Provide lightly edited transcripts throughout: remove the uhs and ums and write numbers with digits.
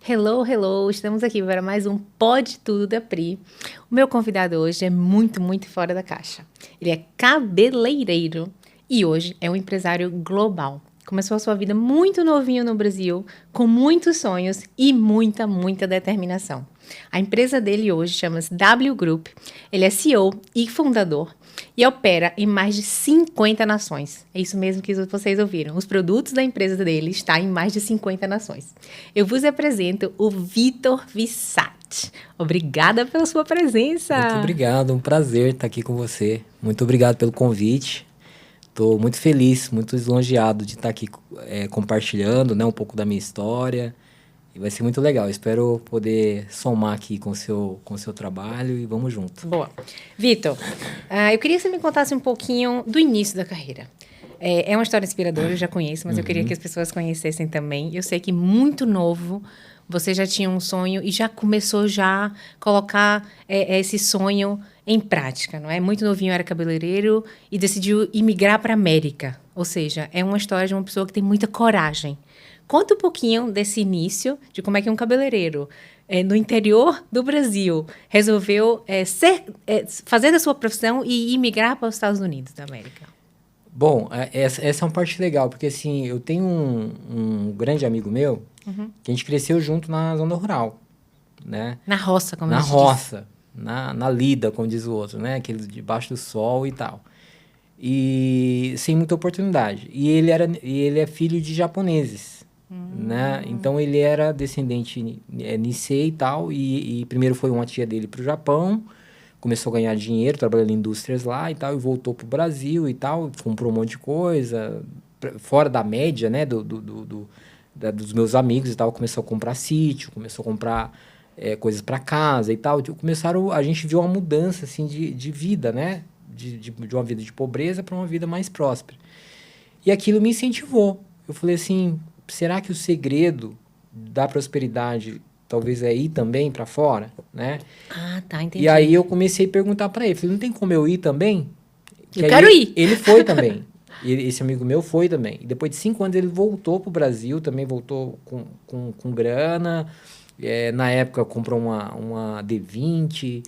Hello, hello! Estamos aqui para mais um Pode Tudo da Pri. O meu convidado hoje é muito fora da caixa. Ele é cabeleireiro e hoje é um empresário global. Começou a sua vida muito novinho no Brasil, com muitos sonhos e muita determinação. A empresa dele hoje chama-se W Group. Ele é CEO e fundador e opera em mais de 50 nações. É isso mesmo que vocês ouviram. Os produtos da empresa dele estão em mais de 50 nações. Eu vos apresento o Vitor Vissati. Obrigada pela sua presença. Muito obrigado, um prazer estar aqui com você. Muito obrigado pelo convite. Estou muito feliz, muito lisonjeado de estar aqui compartilhando, né, um pouco da minha história. E vai ser muito legal. Espero poder somar aqui com o seu trabalho e vamos junto. Boa. Vitor, eu queria que você me contasse um pouquinho do início da carreira. É uma história inspiradora, eu já conheço, mas eu queria que as pessoas conhecessem também. Eu sei que muito novo você já tinha um sonho e já começou a colocar esse sonho em prática, não é? Muito novinho era cabeleireiro e decidiu imigrar para a América. Ou seja, é uma história de uma pessoa que tem muita coragem. Conta um pouquinho desse início, de como é que um cabeleireiro no interior do Brasil resolveu fazer da sua profissão e imigrar para os Estados Unidos da América. Bom, essa é uma parte legal, porque assim, eu tenho um grande amigo meu que a gente cresceu junto na zona rural, né? Na roça, como na a gente roça, na lida, como diz o outro, né? Aquele debaixo do sol e tal. E sem muita oportunidade. E ele é filho de japoneses. Né? Então ele era descendente Nisei e tal, e primeiro foi uma tia dele pro Japão, começou a ganhar dinheiro, trabalhando em indústrias lá e tal, e voltou pro Brasil e tal, comprou um monte de coisa, fora da média, né, dos meus amigos e tal, começou a comprar sítio, começou a comprar coisas para casa e tal, a gente viu uma mudança, assim, de vida, né, de uma vida de pobreza para uma vida mais próspera. E aquilo me incentivou. Eu falei assim, será que o segredo da prosperidade talvez é ir também para fora, né? Ah, tá, entendi. E aí eu comecei a perguntar para ele, falei, não tem como eu ir também? Eu quero ir. Ele foi também. Esse amigo meu foi também. E depois de 5 anos ele voltou pro Brasil, também voltou com grana. Na época comprou uma D20,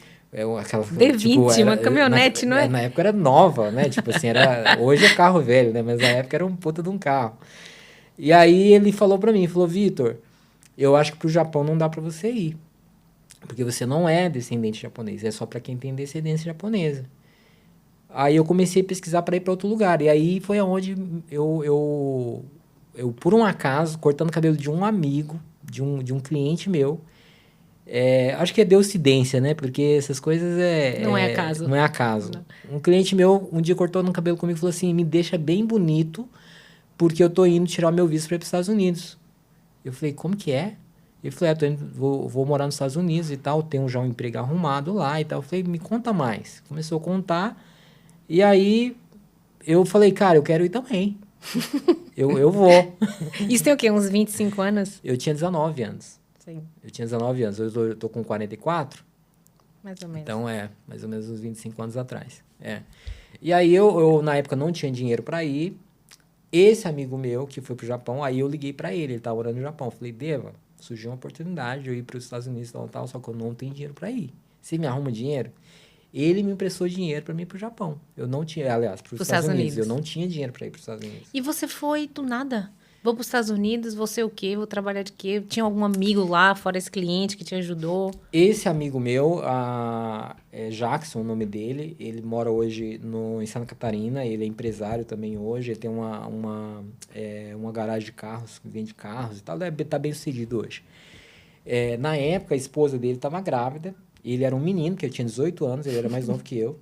aquela D20, tipo, uma caminhonete, não é? Na época era nova, né? Tipo assim, hoje é carro velho, né? Mas na época era um puta de um carro. E aí ele falou pra mim, Vitor, eu acho que pro Japão não dá pra você ir. Porque você não é descendente japonês, é só pra quem tem descendência japonesa. Aí eu comecei a pesquisar pra ir pra outro lugar. E aí foi aonde eu por um acaso, cortando o cabelo de um amigo, de um cliente meu, acho que é deucidência, né? Porque essas coisas não é acaso. Não é acaso. Não. Um cliente meu, um dia cortou no cabelo comigo e falou assim, me deixa bem bonito, porque eu tô indo tirar o meu visto para ir para os Estados Unidos. Eu falei, como que é? Ele falou, vou morar nos Estados Unidos e tal, tenho já um emprego arrumado lá e tal. Eu falei, me conta mais. Começou a contar, e aí eu falei, cara, eu quero ir também. eu vou. Isso tem o quê? Uns 25 anos? Eu tinha 19 anos. Sim. Eu tinha 19 anos, eu tô com 44. Mais ou menos. Então, mais ou menos uns 25 anos atrás. E aí eu na época não tinha dinheiro para ir. Esse amigo meu que foi pro Japão, aí eu liguei para ele tava morando no Japão. Eu falei, Deva, surgiu uma oportunidade de eu ir para os Estados Unidos e tal, só que eu não tenho dinheiro para ir. Você me arruma dinheiro? Ele me emprestou dinheiro para mim ir pro Japão. Eu não tinha, aliás, para os Estados Unidos. Eu não tinha dinheiro para ir para os Estados Unidos. E você foi do nada? Vou para os Estados Unidos, vou ser o quê? Vou trabalhar de quê? Tinha algum amigo lá, fora esse cliente, que te ajudou? Esse amigo meu, é Jackson, o nome dele, ele mora hoje em Santa Catarina, ele é empresário também hoje, ele tem uma garagem de carros, vende carros e tal, tá bem sucedido hoje. Na época, a esposa dele estava grávida, ele era um menino, que eu tinha 18 anos, ele era mais novo que eu.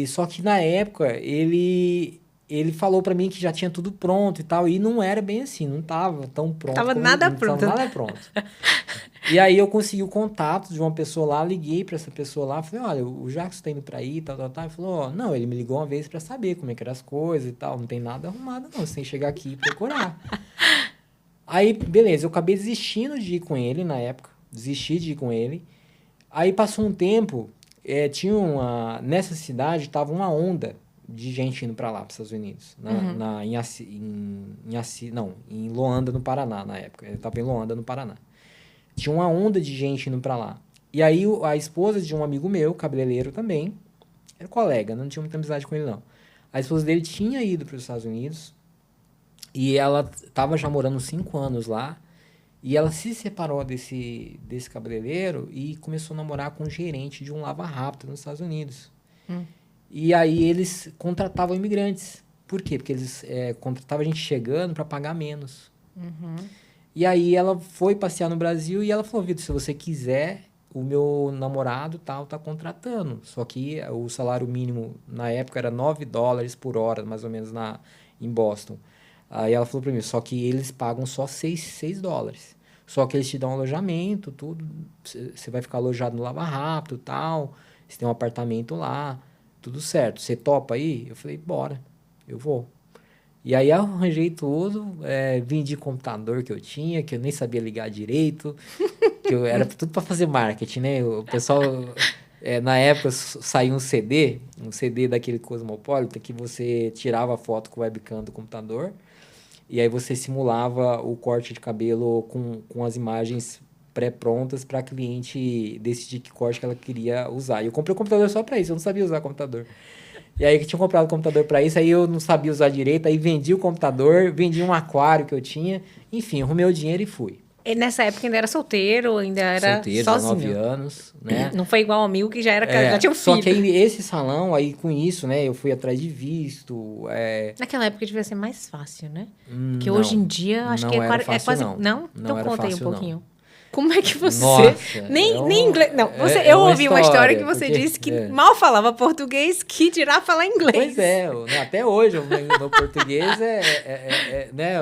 Só que na época, ele falou pra mim que já tinha tudo pronto e tal, e não era bem assim, não tava tão pronto. Tava nada pronto. Tava nada pronto. E aí eu consegui o contato de uma pessoa lá, liguei pra essa pessoa lá, falei, olha, o Jackson tá indo pra aí, tal. Ele falou, não, ele me ligou uma vez pra saber como é que eram as coisas e tal, não tem nada arrumado não, você tem que chegar aqui e procurar. Aí, beleza, eu acabei desistindo de ir com ele na época, desisti de ir com ele. Aí passou um tempo, nessa cidade tava uma onda de gente indo para lá, para os Estados Unidos. Em Loanda, no Paraná, na época. Eu estava em Loanda, no Paraná. Tinha uma onda de gente indo para lá. E aí, a esposa de um amigo meu, cabeleireiro também, era colega, não tinha muita amizade com ele, não. A esposa dele tinha ido para os Estados Unidos e ela estava já morando 5 anos lá. E ela se separou desse cabeleireiro e começou a namorar com um gerente de um lava-rápido nos Estados Unidos. E aí eles contratavam imigrantes. Por quê? Porque eles contratavam gente chegando para pagar menos. E aí ela foi passear no Brasil e ela falou, Vitor, se você quiser, o meu namorado tal tá contratando. Só que o salário mínimo na época era $9 por hora, mais ou menos, em Boston. Aí ela falou para mim, só que eles pagam só $6. Só que eles te dão alojamento, tudo. Você vai ficar alojado no Lava Rápido e tal. Você tem um apartamento lá, tudo certo. Você topa aí? Eu falei, bora, eu vou. E aí eu arranjei tudo, vendi computador que eu tinha, que eu nem sabia ligar direito, que era tudo para fazer marketing, né? O pessoal, na época, saiu um CD daquele Cosmopolitan, que você tirava a foto com o webcam do computador, e aí você simulava o corte de cabelo com as imagens pré-prontas para a cliente decidir que corte que ela queria usar. E eu comprei o computador só para isso, eu não sabia usar computador. E aí que tinha comprado o computador para isso, aí eu não sabia usar direito, aí vendi o computador, vendi um aquário que eu tinha, enfim, arrumei o dinheiro e fui. E nessa época ainda era solteiro, ainda era solteiro, sozinho. 19 anos, né? Não foi igual ao amigo que já tinha um filho. Só que aí, esse salão, aí com isso, né, eu fui atrás de visto. Naquela época devia ser mais fácil, né? Porque hoje em dia, acho que é quase... Não? Então conta aí um pouquinho. Não. Como é que você... Nossa, nem inglês... Não, eu ouvi uma história que você disse que mal falava português, que dirá falar inglês. Pois é, até hoje o meu português né...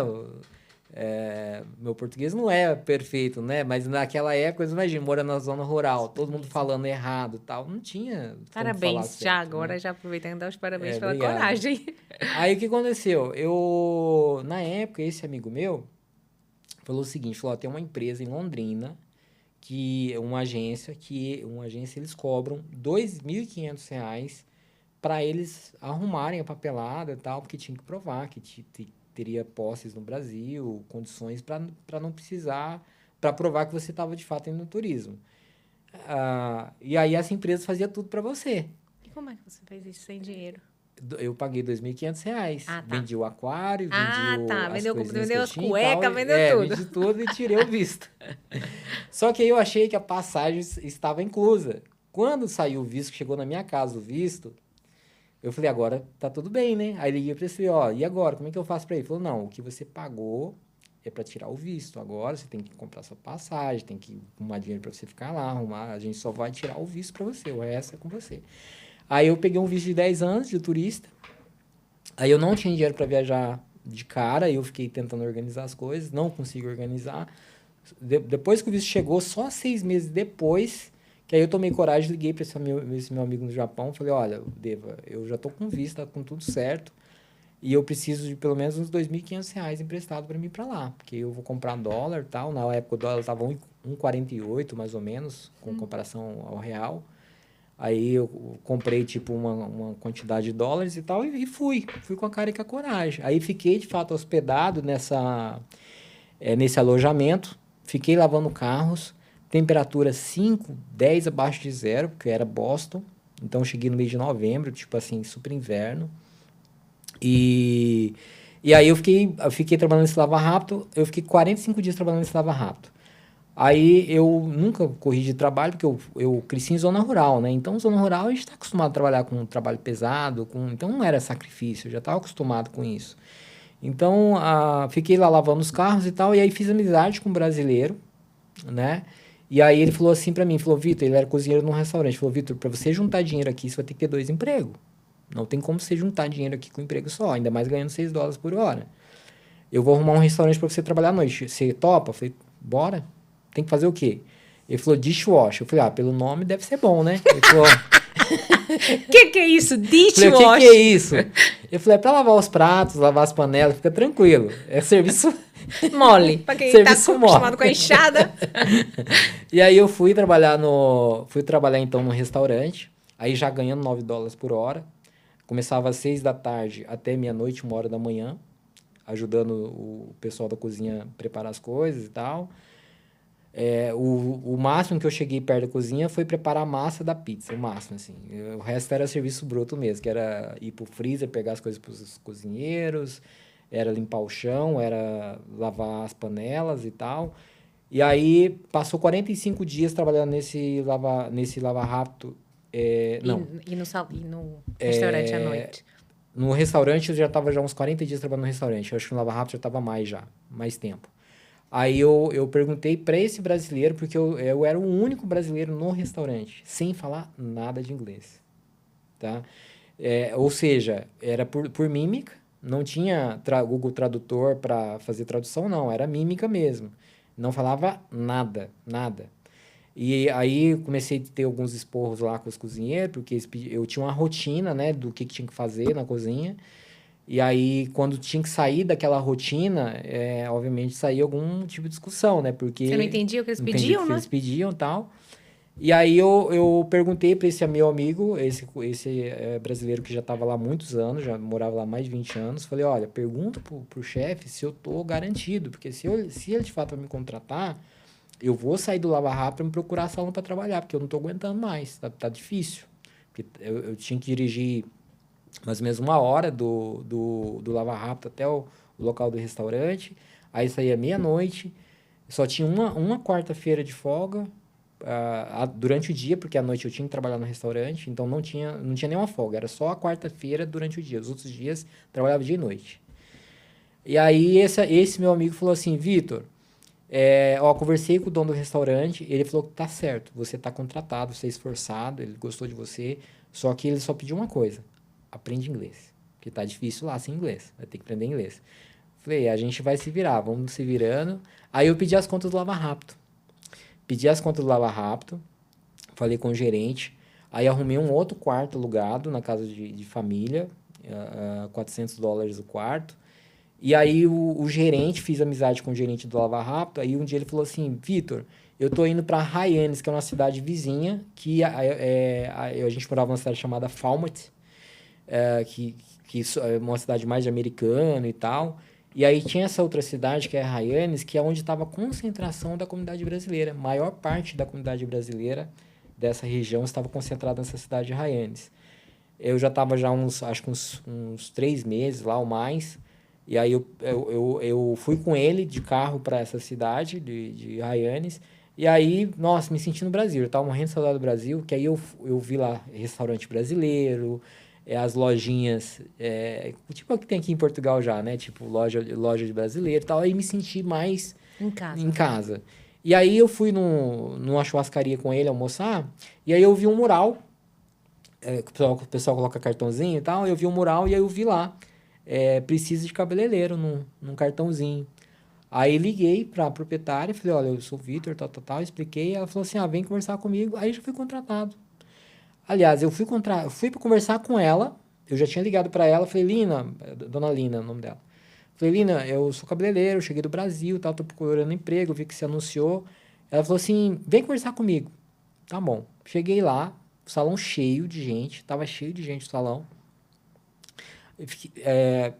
meu português não é perfeito, né? Mas naquela época, imagina, morando na zona rural, todo mundo falando errado e tal, não tinha. Parabéns, certo, já agora, né? Já aproveitando, dar os parabéns pela obrigado. Coragem. Aí o que aconteceu? Na época, esse amigo meu falou o seguinte: falou, tem uma empresa em Londrina, uma agência, eles cobram R$2.500 para eles arrumarem a papelada e tal, porque tinha que provar que teria posses no Brasil, condições para não precisar, para provar que você estava de fato indo no turismo. E aí essa empresa fazia tudo para você. E como é que você fez isso sem dinheiro? Eu paguei R$2.500. Tá. Vendi o aquário, vendeu as cuecas, vendeu tudo. Vendi tudo e tirei o visto. Só que aí eu achei que a passagem estava inclusa. Quando saiu o visto, que chegou na minha casa o visto, eu falei, agora tá tudo bem, né? Aí liguei para ele, e agora? Como é que eu faço para ele? Ele falou, não, o que você pagou é para tirar o visto. Agora você tem que comprar sua passagem, tem que arrumar dinheiro para você ficar lá, a gente só vai tirar o visto para você, o resto é com você. Aí eu peguei um visto de 10 anos de turista, aí eu não tinha dinheiro para viajar de cara, eu fiquei tentando organizar as coisas, não consegui organizar. Depois que o visto chegou, só 6 meses depois, que aí eu tomei coragem, liguei para esse meu amigo no Japão, falei, olha, Deva, eu já tô com visto, tá com tudo certo, e eu preciso de pelo menos uns R$2.500 emprestado para mim para lá, porque eu vou comprar dólar e tal, na época o dólar estava 1,48 mais ou menos, com comparação ao real. Aí eu comprei, tipo, uma quantidade de dólares e tal, e fui com a cara e com a coragem. Aí fiquei, de fato, hospedado nesse alojamento, fiquei lavando carros, temperatura 5, 10 abaixo de zero, porque era Boston, então cheguei no mês de novembro, tipo assim, super inverno. E aí eu fiquei trabalhando nesse Lava Rápido, eu fiquei 45 dias trabalhando nesse Lava Rápido. Aí eu nunca corri de trabalho, porque eu cresci em zona rural, né? Então, zona rural, a gente está acostumado a trabalhar com trabalho pesado, então não era sacrifício, eu já estava acostumado com isso. Então, fiquei lá lavando os carros e tal, e aí fiz amizade com um brasileiro, né? E aí ele falou assim para mim, Vitor, ele era cozinheiro num restaurante, falou, Vitor, para você juntar dinheiro aqui, você vai ter que ter 2 empregos. Não tem como você juntar dinheiro aqui com um emprego só, ainda mais ganhando $6 por hora. Eu vou arrumar um restaurante para você trabalhar à noite. Você topa? Eu falei, bora. Tem que fazer o quê? Ele falou, dishwasher. Eu falei, pelo nome deve ser bom, né? Ele falou... Que é isso? Dishwasher? Eu falei, que é isso? Eu falei, pra lavar os pratos, lavar as panelas, fica tranquilo. É serviço... mole. Pra quem tá acostumado com a enxada. E aí eu fui trabalhar então no restaurante, aí já ganhando $9 por hora, Começava às 6 da tarde até meia-noite, 1 hora da manhã, ajudando o pessoal da cozinha a preparar as coisas e tal. O máximo que eu cheguei perto da cozinha foi preparar a massa da pizza, o máximo, assim. O resto era serviço bruto mesmo, que era ir pro freezer, pegar as coisas pros cozinheiros, era limpar o chão, era lavar as panelas e tal. E aí, passou 45 dias trabalhando nesse lava rápido. Não, E no restaurante à noite? no restaurante eu já estava já uns 40 dias trabalhando no restaurante. Eu acho que no lava rápido já estava mais tempo. Aí eu perguntei para esse brasileiro, porque eu era o único brasileiro no restaurante, sem falar nada de inglês, tá? Ou seja, era por mímica, não tinha Google Tradutor para fazer tradução, não, era mímica mesmo. Não falava nada, nada. E aí comecei a ter alguns esporros lá com os cozinheiros, porque eu tinha uma rotina, né, do que tinha que fazer na cozinha. E aí, quando tinha que sair daquela rotina, obviamente saía algum tipo de discussão, né? Porque Você não entendia o que eles não entendia pediam, o que né? eles pediam e tal. E aí eu perguntei para esse meu amigo, esse brasileiro que já estava lá há muitos anos, já morava lá há mais de 20 anos. Falei, olha, pergunta pro chefe se eu tô garantido, porque se ele de fato vai me contratar, eu vou sair do Lava Rápido para me procurar salão para trabalhar, porque eu não tô aguentando mais, tá difícil. Porque eu tinha que dirigir mais ou menos 1 hora do Lava Rápido até o local do restaurante. Aí saía meia-noite. Só tinha uma quarta-feira de folga durante o dia, porque à noite eu tinha que trabalhar no restaurante, então não tinha nenhuma folga. Era só a quarta-feira durante o dia. Os outros dias trabalhava dia e noite. E aí esse meu amigo falou assim, Vitor, conversei com o dono do restaurante, ele falou que tá certo, você tá contratado, você é esforçado, ele gostou de você, só que ele só pediu uma coisa, aprende inglês, porque tá difícil lá sem inglês, vai ter que aprender inglês. Falei, a gente vai se virar, vamos se virando. Aí eu pedi as contas do Lava Rápido. Pedi as contas do Lava Rápido, falei com o gerente, aí arrumei um outro quarto alugado na casa de família, $400 o quarto. E aí o gerente, fiz amizade com o gerente do Lava Rápido, aí um dia ele falou assim, Vitor, eu tô indo para Hyannis, que é uma cidade vizinha, que a gente morava numa cidade chamada Falmouth, que é uma cidade mais de americano e tal. E aí tinha essa outra cidade, que é Hyannis, que é onde estava a concentração da comunidade brasileira. A maior parte da comunidade brasileira dessa região estava concentrada nessa cidade de Hyannis. Eu já estava acho que uns 3 meses lá ou mais. E aí eu fui com ele de carro para essa cidade de Hyannis. E aí, nossa, me senti no Brasil. Eu estava morrendo de saudade do Brasil, que aí eu vi lá restaurante brasileiro, as lojinhas, tipo o que tem aqui em Portugal já, né? Tipo loja de brasileiro e tal. Aí me senti mais em casa. E aí eu fui numa churrascaria com ele almoçar, e aí eu vi um mural, o pessoal coloca cartãozinho e tal, eu vi um mural e aí eu vi lá, precisa de cabeleireiro num cartãozinho. Aí liguei para a proprietária, falei, olha, eu sou o Vitor, tal, expliquei, ela falou assim, vem conversar comigo, aí já fui contratado. Aliás, eu fui para conversar com ela, eu já tinha ligado para ela, falei, Lina, Dona Lina, o nome dela. Falei, Lina, eu sou cabeleireiro, cheguei do Brasil, tal, tô procurando emprego, vi que você anunciou. Ela falou assim, vem conversar comigo. Tá bom. Cheguei lá, salão cheio de gente, tava cheio de gente no salão.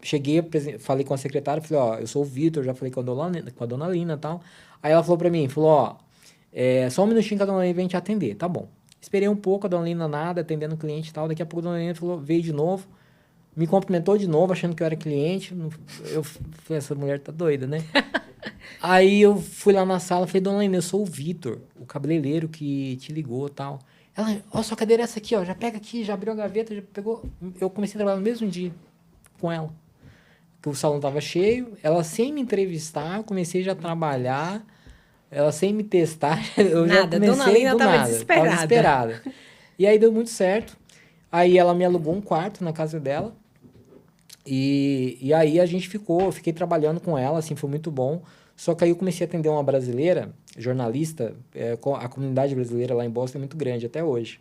Cheguei, falei com a secretária, falei, eu sou o Vitor, já falei com a dona Lina e tal. Aí ela falou pra mim, só um minutinho que a dona Lina vem te atender, tá bom. Esperei um pouco, a dona Lina nada, atendendo o cliente e tal. Daqui a pouco a dona Lina veio de novo, me cumprimentou de novo, achando que eu era cliente. Eu falei, essa mulher tá doida, né? Aí eu fui lá na sala, falei, dona Lina, eu sou o Vitor, o cabeleireiro que te ligou e tal. Ela, sua cadeira é essa aqui, já pega aqui, já abriu a gaveta, já pegou. Eu comecei a trabalhar no mesmo dia com ela. Que o salão tava cheio, ela sem me entrevistar, comecei já a trabalhar, ela sem me testar, eu já comecei Dona Lina tava desesperada. E aí deu muito certo. Aí ela me alugou um quarto na casa dela. E aí a gente fiquei trabalhando com ela, assim, foi muito bom. Só que aí eu comecei a atender uma brasileira, jornalista, a comunidade brasileira lá em Boston é muito grande até hoje.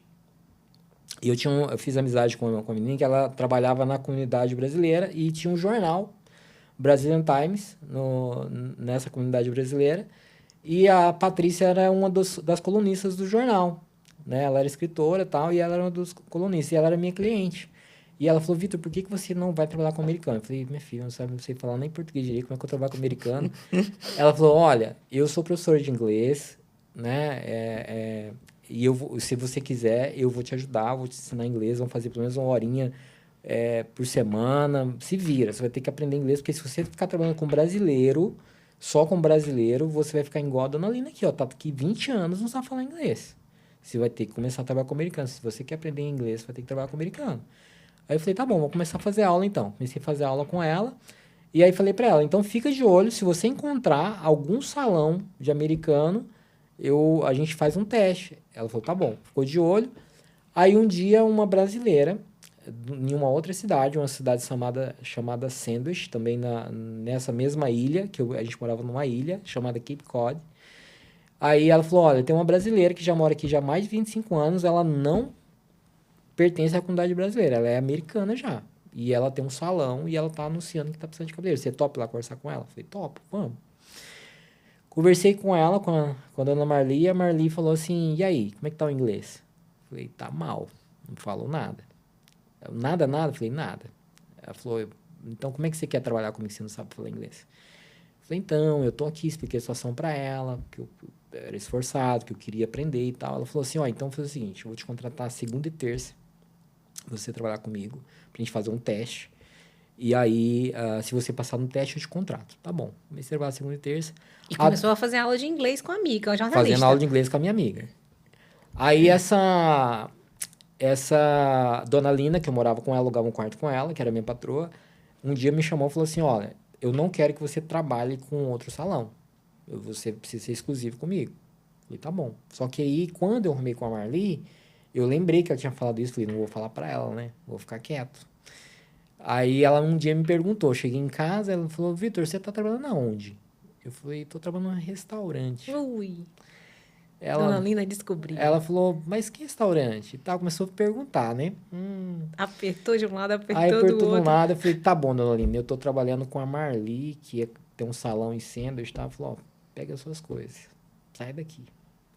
E eu fiz amizade com uma menina que ela trabalhava na comunidade brasileira e tinha um jornal, Brazilian Times, nessa comunidade brasileira. E a Patrícia era uma das colunistas do jornal, né? Ela era escritora e tal, e ela era uma dos colunistas, e ela era minha cliente. E ela falou, Vitor, por que você não vai trabalhar com americano? Eu falei, minha filha, não sei falar nem português direito, como é que eu trabalho com americano? Ela falou, olha, eu sou professora de inglês, né? E se você quiser, eu vou te ajudar, vou te ensinar inglês, vamos fazer pelo menos uma horinha por semana. Se vira, você vai ter que aprender inglês, porque se você ficar trabalhando com brasileiro, só com brasileiro, você vai ficar igual a dona Lina aqui, ó. Tá aqui 20 anos, não sabe falar inglês. Você vai ter que começar a trabalhar com americano. Se você quer aprender inglês, você vai ter que trabalhar com americano. Aí eu falei, tá bom, vou começar a fazer aula então. Comecei a fazer aula com ela. E aí falei pra ela, então fica de olho, se você encontrar algum salão de americano, a gente faz um teste. Ela falou, tá bom. Ficou de olho. Aí um dia uma brasileira, em uma outra cidade, uma cidade chamada Sandwich, também nessa mesma ilha, a gente morava numa ilha, chamada Cape Cod. Aí ela falou, olha, tem uma brasileira que já mora aqui já há mais de 25 anos, ela não pertence à comunidade brasileira, ela é americana já. E ela tem um salão e ela tá anunciando que tá precisando de cabeleireiro. Você topa lá conversar com ela? Eu falei, topo, vamos. Conversei com ela, com a dona Marli, e a Marli falou assim, e aí, como é que tá o inglês? Eu falei, tá mal, não falou nada. Nada? Eu falei, nada. Ela falou, então como é que você quer trabalhar comigo se você não sabe falar inglês? Eu falei, então, eu tô aqui, expliquei a situação pra ela, que eu era esforçado, que eu queria aprender e tal. Ela falou assim, ó, então vou fazer o seguinte, eu vou te contratar segunda e terça, você trabalhar comigo, pra gente fazer um teste. E aí, se você passar no teste, eu te contrato. Tá bom. Comecei a trabalhar segunda e terça. E começou a fazer aula de inglês com a amiga, a jornalista. Fazendo aula de inglês com a minha amiga. Aí essa dona Lina, que eu morava com ela, alugava um quarto com ela, que era minha patroa, um dia me chamou e falou assim, olha, eu não quero que você trabalhe com outro salão. Você precisa ser exclusivo comigo. Eu falei, tá bom. Só que aí, quando eu arrumei com a Marli, eu lembrei que ela tinha falado isso. Falei, não vou falar pra ela, né? Vou ficar quieto. Aí ela um dia me perguntou, cheguei em casa, ela falou, Vitor, você tá trabalhando aonde? Eu falei, tô trabalhando num restaurante. Ui, dona Lina descobriu. Ela falou, mas que restaurante? E tal, começou a perguntar, né? Apertou de um lado, Aí apertou do apertou outro. de um lado, eu falei, tá bom, dona Lina, eu tô trabalhando com a Marli, que tem um salão em Sandwich, tá? Ela falou, ó, pega as suas coisas, sai daqui.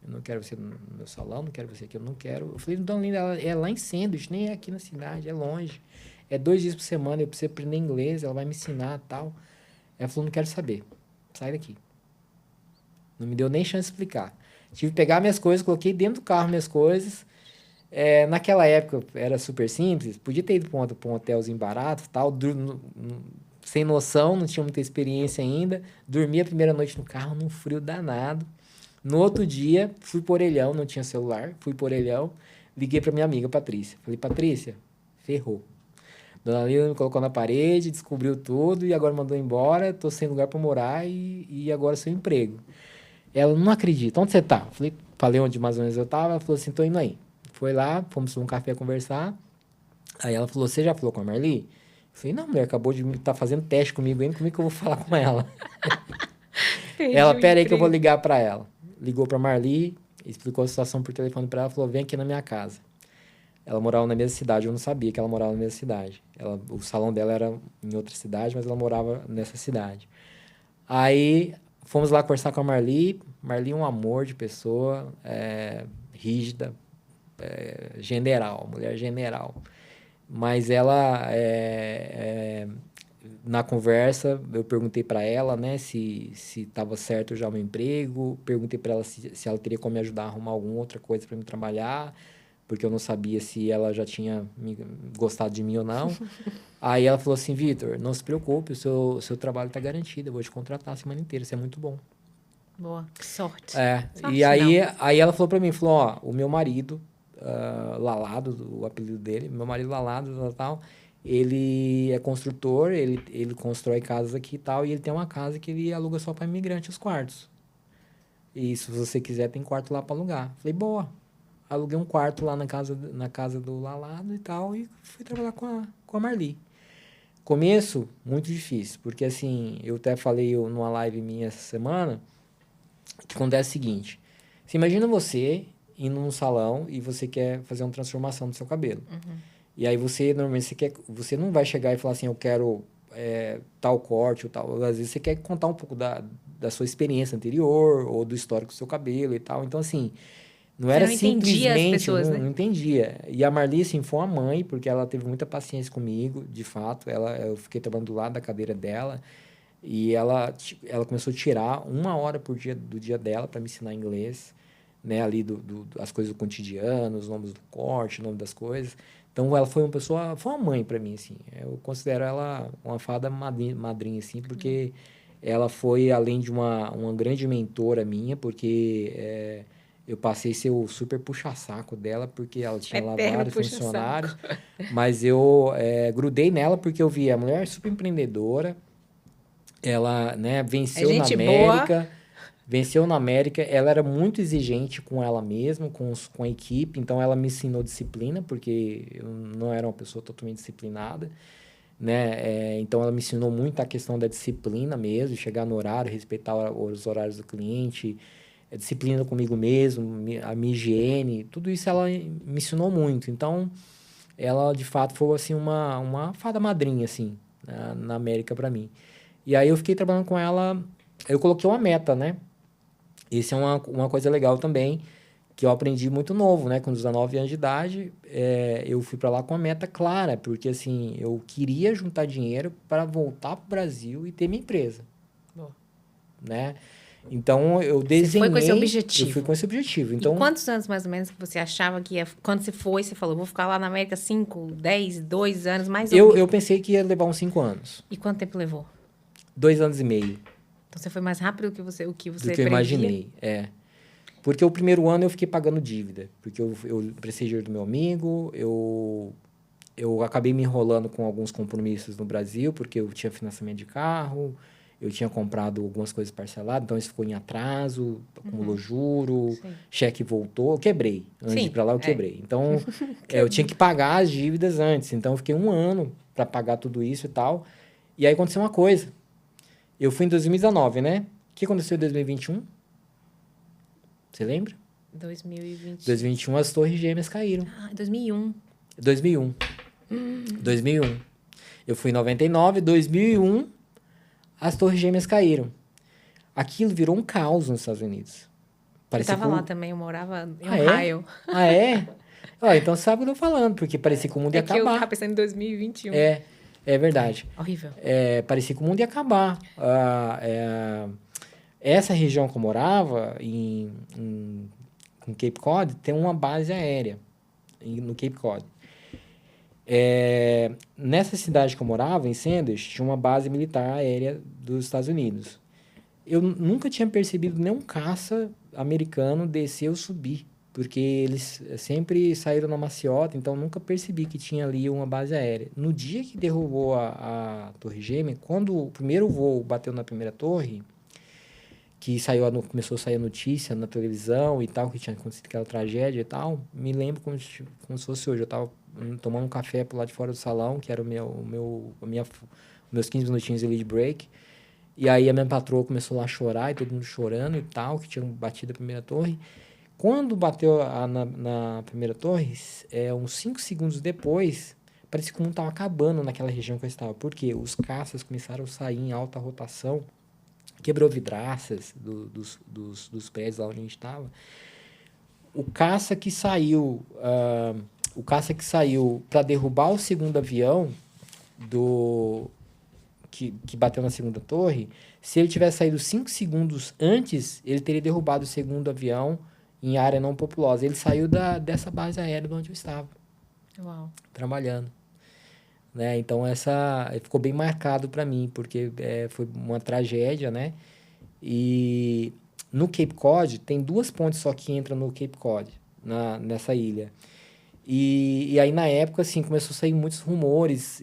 Eu não quero você no meu salão, não quero você aqui, eu não quero. Eu falei, dona Lina, ela é lá em Sandwich, nem é aqui na cidade, é longe. É 2 dias por semana, eu preciso aprender inglês, ela vai me ensinar e tal. Ela falou, não quero saber, sai daqui. Não me deu nem chance de explicar. Tive que pegar minhas coisas, coloquei dentro do carro minhas coisas. Naquela época era super simples, podia ter ido para um hotelzinho barato, tal, sem noção, não tinha muita experiência ainda. Dormi a primeira noite no carro, num frio danado. No outro dia, fui por Orelhão, não tinha celular, fui por Orelhão, liguei para minha amiga Patrícia. Falei, Patrícia, ferrou. Dona Lina me colocou na parede, descobriu tudo e agora mandou embora. Tô sem lugar para morar e agora sem emprego. Ela não acredita. Onde você tá? Falei onde mais ou menos eu tava. Ela falou assim, tô indo aí. Foi lá, fomos num café conversar. Aí ela falou, você já falou com a Marli? Eu falei, não, mulher, acabou de estar fazendo teste comigo ainda. Como é que eu vou falar com ela? Ela, pera aí que eu vou ligar para ela. Ligou para Marli, explicou a situação por telefone para ela. Falou, vem aqui na minha casa. Ela morava na mesma cidade, eu não sabia que ela morava na mesma cidade. O salão dela era em outra cidade, mas ela morava nessa cidade. Aí fomos lá conversar com a Marli. Marli é um amor de pessoa, rígida, general, mulher general. Mas ela, na conversa, eu perguntei para ela, né, se estava certo já o meu emprego. Perguntei para ela se ela teria como me ajudar a arrumar alguma outra coisa para me trabalhar, porque eu não sabia se ela já tinha gostado de mim ou não. Aí ela falou assim, Vitor, não se preocupe, o seu trabalho está garantido, eu vou te contratar a semana inteira, isso é muito bom. Boa, que sorte. Sorte, e aí ela falou para mim, falou, ó, o meu marido, Lalado, o apelido dele, meu marido Lalado, tal, ele é construtor, ele constrói casas aqui e tal, e ele tem uma casa que ele aluga só para imigrante os quartos. E se você quiser, tem quarto lá para alugar. Falei, boa. Aluguei um quarto lá na casa do Lalado e tal, e fui trabalhar com a Marli. Começo, muito difícil, porque assim, eu até falei numa live minha essa semana, que acontece o seguinte, você imagina você indo num salão e você quer fazer uma transformação do seu cabelo. Uhum. E aí normalmente você não vai chegar e falar assim, eu quero tal corte ou tal. Às vezes você quer contar um pouco da sua experiência anterior ou do histórico do seu cabelo e tal. Então, assim, Não Você era não entendia as simplesmente, pessoas, né? não entendia. E a Marli, assim, foi uma mãe, porque ela teve muita paciência comigo, de fato. Eu fiquei trabalhando do lado da cadeira dela e ela começou a tirar 1 hora por dia do dia dela para me ensinar inglês, né? Ali as coisas do cotidiano, os nomes do corte, o nome das coisas. Então, ela foi uma mãe para mim, assim. Eu considero ela uma fada madrinha, assim, porque ela foi, além de uma grande mentora minha, porque eu passei a ser o super puxa-saco dela, porque ela tinha lá Eterno vários puxa-saco. funcionários, mas eu grudei nela porque eu vi a mulher super empreendedora, ela, né, É gente boa. venceu na América, ela era muito exigente com ela mesma, com a equipe, então ela me ensinou disciplina, porque eu não era uma pessoa totalmente disciplinada, né? Então ela me ensinou muito a questão da disciplina mesmo, chegar no horário, respeitar os horários do cliente, disciplina comigo mesmo, a minha higiene, tudo isso ela me ensinou muito. Então, ela de fato foi assim uma fada madrinha assim, na América para mim. E aí eu fiquei trabalhando com ela, eu coloquei uma meta, né? Isso é uma coisa legal também, que eu aprendi muito novo, né? Com 19 anos de idade, eu fui para lá com a meta clara, porque assim, eu queria juntar dinheiro para voltar para o Brasil e ter minha empresa, Boa. né? Então, Você foi com esse eu fui objetivo. com esse objetivo. E Então, quantos anos mais ou menos que você achava que ia. Quando você foi, você falou, vou ficar lá na América 5, 10, 2 anos, mais ou menos. eu pensei que ia levar uns 5 anos. E quanto tempo levou? 2 anos e meio Então você foi mais rápido o que do você que eu previa? imaginei, Porque o primeiro ano eu fiquei pagando dívida. Porque eu prestei dinheiro do meu amigo, eu acabei me enrolando com alguns compromissos no Brasil, porque eu tinha financiamento de carro, eu tinha comprado algumas coisas parceladas, então isso ficou em atraso, acumulou juro, Sim. cheque voltou, eu quebrei. Antes de ir Sim, para lá, eu quebrei. Então, eu tinha que pagar as dívidas antes. Então, eu fiquei 1 ano para pagar tudo isso e tal. E aí aconteceu uma coisa. Eu fui em 2019, né? O que aconteceu em 2021? Você lembra? 2020. 2021 as Torres Gêmeas caíram. Ah, 2001. 2001. 2001. Eu fui em 99, 2001 as Torres Gêmeas caíram. Aquilo virou um caos nos Estados Unidos. Eu estava lá também, eu morava em Ohio. Ah, é? Então você sabe o que eu tô falando, porque parecia que o mundo ia acabar. É que eu tava pensando em 2021. É verdade. Horrível. Parecia que o mundo ia acabar. Essa região que eu morava, em Cape Cod, tem uma base aérea no Cape Cod. Nessa cidade que eu morava, em Sanders, tinha uma base militar aérea dos Estados Unidos. Eu nunca tinha percebido nenhum caça americano descer ou subir, porque eles sempre saíram na maciota, então nunca percebi que tinha ali uma base aérea. No dia que derrubou a Torre Gêmea, quando o primeiro voo bateu na primeira torre, que começou a sair a notícia na televisão e tal, que tinha acontecido aquela tragédia e tal, me lembro como se fosse hoje. Eu estava tomando um café por lá de fora do salão, que era meus 15 minutinhos ali de break. E aí a minha patroa começou lá a chorar, e todo mundo chorando e tal, que tinha batido a primeira torre. Quando bateu na primeira torre, uns 5 segundos depois, parecia que o mundo estava acabando naquela região que eu estava. Por quê? Os caças começaram a sair em alta rotação, quebrou vidraças dos prédios lá onde a gente estava. O caça que saiu para derrubar o segundo avião que bateu na segunda torre, se ele tivesse saído 5 segundos antes, ele teria derrubado o segundo avião em área não populosa. Ele saiu dessa base aérea de onde eu estava. Uau. Trabalhando. Né? Então, ficou bem marcado para mim, porque foi uma tragédia, né? E no Cape Cod, tem 2 pontes só que entram no Cape Cod, nessa ilha. E aí, na época, assim, começou a sair muitos rumores,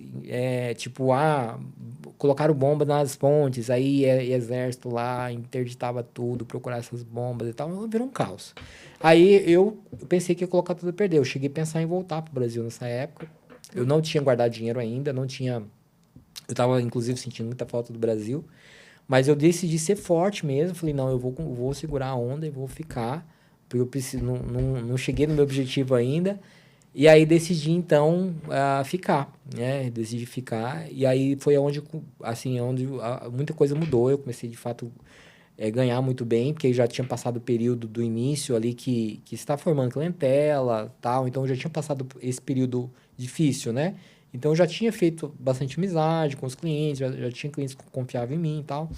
colocaram bomba nas pontes, aí exército lá interditava tudo, procurar essas bombas e tal, virou um caos. Aí eu pensei que ia colocar tudo a perder, eu cheguei a pensar em voltar pro Brasil nessa época, eu não tinha guardado dinheiro ainda, eu estava, inclusive, sentindo muita falta do Brasil, mas eu decidi ser forte mesmo, falei, não, eu vou segurar a onda e vou ficar, porque eu preciso, não cheguei no meu objetivo ainda. E aí decidi, então, ficar, né? Decidi ficar. E aí foi onde muita coisa mudou. Eu comecei, de fato, ganhar muito bem, porque eu já tinha passado o período do início ali que está formando clientela, tal, então eu já tinha passado esse período difícil, né? Então eu já tinha feito bastante amizade com os clientes, já tinha clientes que confiavam em mim e tal.